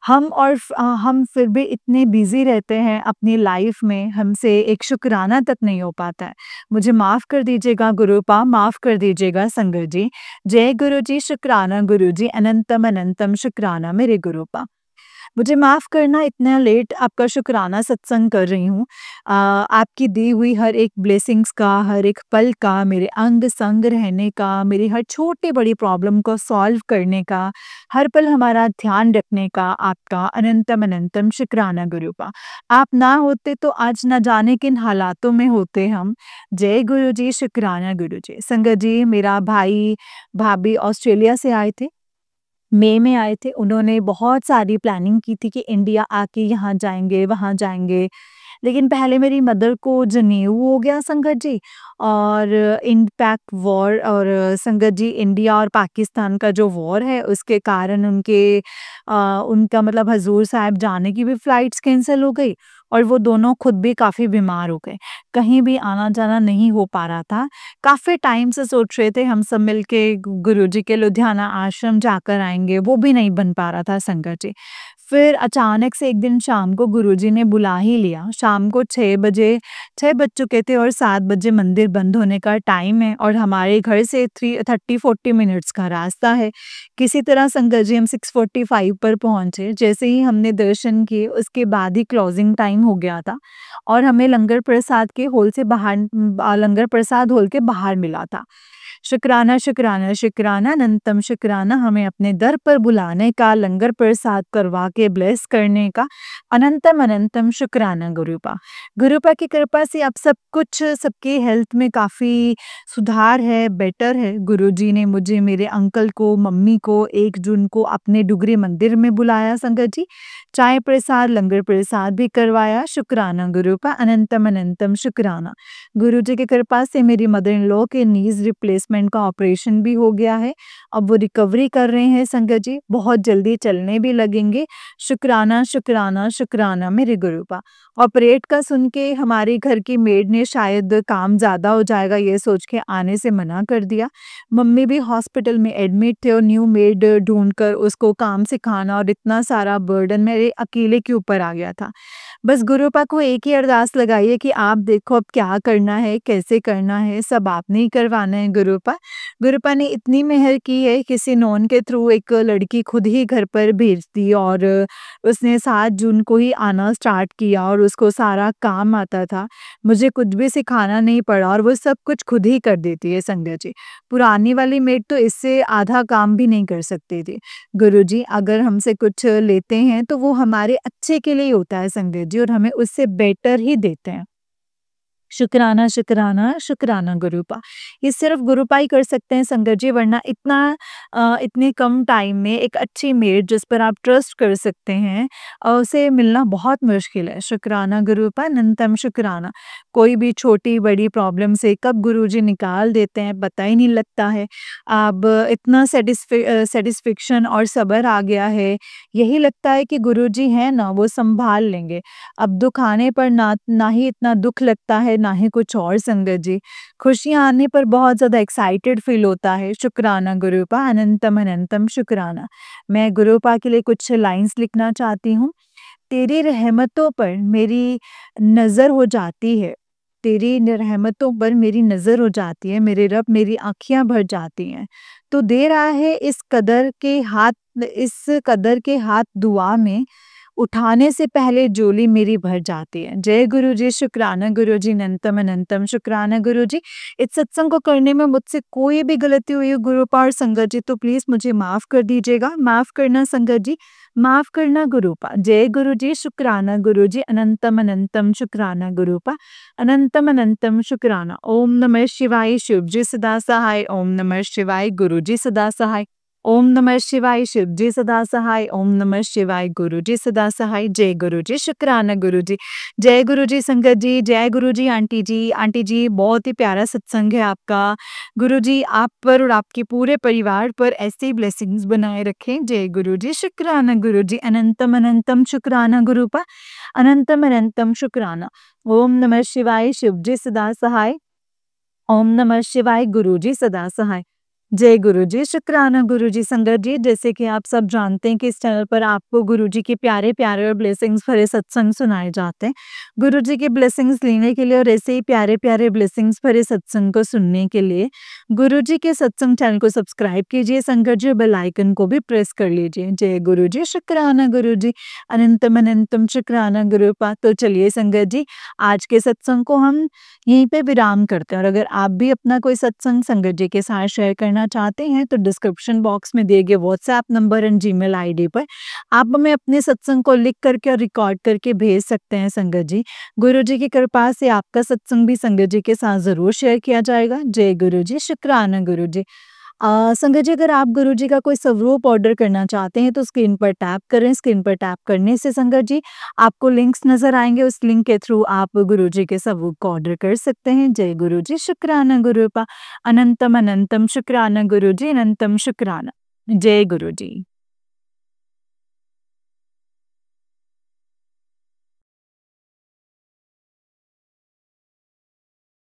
हम फिर भी इतने बिज़ी रहते हैं अपनी लाइफ में, हमसे एक शुकराना तक नहीं हो पाता है। मुझे माफ़ कर दीजिएगा गुरुपा, माफ़ कर दीजिएगा संगत जी। जय गुरु जी, शुकराना गुरु जी, अनंतम अनंतम शुकराना मेरे गुरुपा। मुझे माफ़ करना इतना लेट आपका शुकराना सत्संग कर रही हूँ। आपकी दी हुई हर एक ब्लेसिंग्स का, हर एक पल का, मेरे अंग-संग रहने का, मेरी हर छोटी-बड़ी प्रॉब्लम को सॉल्व करने का, हर पल हमारा ध्यान रखने का आपका अनंतम अनंतम शुकराना गुरुपा। आप ना होते तो आज ना जाने किन हालातों में होते हम। जय गुरु जी, शुकराना गुरु जी। संगत जी, मेरा भाई-भाभी ऑस्ट्रेलिया से आए थे। मई में आए थे, उन्होंने बहुत सारी प्लानिंग की थी कि इंडिया आके यहाँ जाएँगे, वहाँ जाएँगे। लेकिन पहले मेरी मदर को जनेऊ हो गया संगत जी, और इम्पैक्ट वॉर और संगत जी इंडिया और पाकिस्तान का जो वॉर है उसके कारण उनका मतलब हजूर साहब जाने की भी फ्लाइट्स कैंसिल हो गई, और वो दोनों खुद भी काफ़ी बीमार हो गए। कहीं भी आना-जाना नहीं हो पा रहा था। काफ़ी टाइम से सोच रहे थे हम सब मिलके गुरुजी के लुधियाना आश्रम जाकर आएँगे, वो भी नहीं बन पा रहा था संगत जी। फिर अचानक से एक दिन शाम को गुरुजी ने बुला ही लिया। शाम को 6 बजे 6 बज चुके थे और 7 बजे मंदिर बंद होने का टाइम है, और हमारे घर से 30-40 मिनट्स का रास्ता है। किसी तरह संगत जी हम 6:45 पर पहुँचे। जैसे ही हमने दर्शन किए उसके बाद ही क्लोजिंग टाइम हो गया था, और हमें लंगर प्रसाद हॉल के बाहर मिला था। शुकराना, शुकराना, शुकराना, अनंतम शुकराना हमें अपने दर पर बुलाने का, लंगर प्रसाद करवा के ब्लेस करने का, अनंतम अनंतम शुकराना गुरुपा। गुरुपा की कृपा से अब सब कुछ सबकी हेल्थ में काफ़ी सुधार है, बेटर है। गुरुजी ने मुझे, मेरे अंकल को, मम्मी को 1 जून को अपने डुगरी मंदिर में बुलाया संगत जी। चाय प्रसाद, लंगर प्रसाद भी करवाया। शुकराना गुरुपा, अनंतम अनंतम शुकराना। गुरुजी की कृपा से मेरी मदर इन लॉ के नीज़ रिप्लेसमेंट का ऑपरेशन भी हो गया है। अब वो रिकवरी कर रहे हैं संगत जी, बहुत जल्दी चलने भी लगेंगे। शुकराना, शुकराना, शुकराना मेरे गुरुपा। ऑपरेट का सुन के हमारे घर की मेड ने शायद काम ज़्यादा हो जाएगा ये सोच के आने से मना कर दिया। मम्मी भी हॉस्पिटल में एडमिट थे, और न्यू मेड ढूँढकर उसको काम सिखाना और इतना सारा बर्डन मेरे अकेले के ऊपर आ गया था। बस गुरुपा को एक ही अरदास लगाई है कि आप देखो अब क्या करना है, कैसे करना है, सब आपने ही करवाना है गुरुपा। गुरुपा ने इतनी मेहर की है, किसी नॉन के थ्रू एक लड़की खुद ही घर पर भेज दी, और उसने 7 जून को ही आना स्टार्ट किया, और उसको सारा काम आता था। मुझे कुछ भी सिखाना नहीं पड़ा, और वो सब कुछ खुद ही कर देती है संगत जी। पुरानी वाली मेड तो इससे आधा काम भी नहीं कर सकती थी। गुरुजी अगर हमसे कुछ लेते हैं तो वो हमारे अच्छे के लिए ही होता है संगत जी, और हमें उससे बेटर ही देते हैं। शुकराना, शुकराना, शुकराना गुरुपा। ये सिर्फ़ गुरुपा ही कर सकते हैं संगत जी, वरना इतने कम टाइम में एक अच्छी मेड जिस पर आप ट्रस्ट कर सकते हैं, उसे मिलना बहुत मुश्किल है। शुकराना गुरुपा, अनंतम शुकराना। कोई भी छोटी-बड़ी प्रॉब्लम से कब गुरुजी निकाल देते हैं पता ही नहीं लगता है। अब इतना सैटिस्फैक्शन और सब्र आ गया है, यही लगता है कि गुरुजी हैं ना, वो सँभाल लेंगे। अब दुःख आने पर ना ही इतना दुःख लगता है, ना ही कुछ और संगत जी। खुशियाँ आने पर बहुत ज़्यादा एक्साइटेड फ़ील होता है। शुकराना गुरुपा, अनंतम अनंतम शुकराना। मैं गुरुपा के लिए कुछ लाइन्स लिखना चाहती हूँ। तेरी रहमतों पर मेरी नज़र हो जाती है, तेरी रहमतों पर मेरी नज़र हो जाती है, मेरे रब मेरी आँखियाँ भर जाती हैं। तू दे रहा है इस कदर के हाथ दुआ में, उठाने से पहले झोली मेरी भर जाती है। जय गुरु जी, शुकराना गुरु जी, अनंतम अनंतम शुकराना गुरु जी। इस सत्संग को करने में मुझसे कोई भी गलती हुई है गुरुपा और संगत जी, तो प्लीज़ मुझे माफ़ कर दीजिएगा। माफ़ करना संगत जी, माफ़ करना गुरुपा। जय गुरु जी, शुकराना गुरु जी, अनंतम अनंतम शुकराना गुरुपा, अनंतम अनंतम शुकराना। ओम नमः शिवाय, शिव जी सदा सहाय। ओम नमः शिवाय, गुरु जी सदा सहाय। ओम नमः शिवाय शिव जी सदा सहाय। ओम नमः शिवाय गुरु जी सदा सहाय। जय गुरु जी, शुक्राना गुरु जी। जय गुरु जी संगत जी, जय गुरु जी आंटी जी। आंटी जी बहुत ही प्यारा सत्संग है आपका। गुरु जी आप पर और आपके पूरे परिवार पर ऐसे ही ब्लेसिंग्स बनाए रखें। जय गुरु जी, शुक्राना गुरु जी। अनंतम अनंतम शुक्राना गुरुपा। अनंतम अनंतम शुक्राना। ओम नमः शिवाय शिव जी सदा सहाय। ओम नमः शिवाय गुरु जी सदा सहाय। जय गुरु जी, शुक्राना गुरु जी। संगत जी जैसे कि आप सब जानते हैं कि इस चैनल पर आपको गुरु जी के प्यारे-प्यारे और ब्लेसिंग्स भरे सत्संग सुनाए जाते हैं। गुरु जी के ब्लेसिंग्स लेने के लिए और ऐसे ही प्यारे-प्यारे ब्लेसिंग्स भरे सत्संग को सुनने के लिए गुरु जी के सत्संग चैनल को सब्सक्राइब कीजिए संगत जी, बेल आइकन को भी प्रेस कर लीजिए। जय गुरु जी, शुक्राना गुरु जी। अनंतम अनंतम शुक्राना गुरुपा। तो चलिए संगत जी, आज के सत्संग को हम यहीं पे विराम करते हैं और अगर आप भी अपना कोई सत्संग संगत जी के साथ शेयर करना चाहते हैं तो डिस्क्रिप्शन बॉक्स में दिए गए WhatsApp number and Gmail ID पर आप हमें अपने सत्संग को लिख करके और रिकॉर्ड करके भेज सकते हैं संगत जी। गुरु जी की कृपा से आपका सत्संग भी संगत जी के साथ ज़रूर शेयर किया जाएगा। जय गुरु जी, शुक्राना गुरु जी। संगत जी अगर आप गुरु जी का कोई स्वरूप ऑर्डर करना चाहते हैं तो स्क्रीन पर टैप करें। स्क्रीन पर टैप करने से संगत जी आपको लिंक्स नज़र आएँगे, उस लिंक के थ्रू आप गुरु जी के स्वरूप को ऑर्डर कर सकते हैं। जय गुरु जी, शुक्राना गुरुपा। अनंतम अनंतम शुक्राना गुरु जी, अनंतम शुक्राना। जय गुरु जी।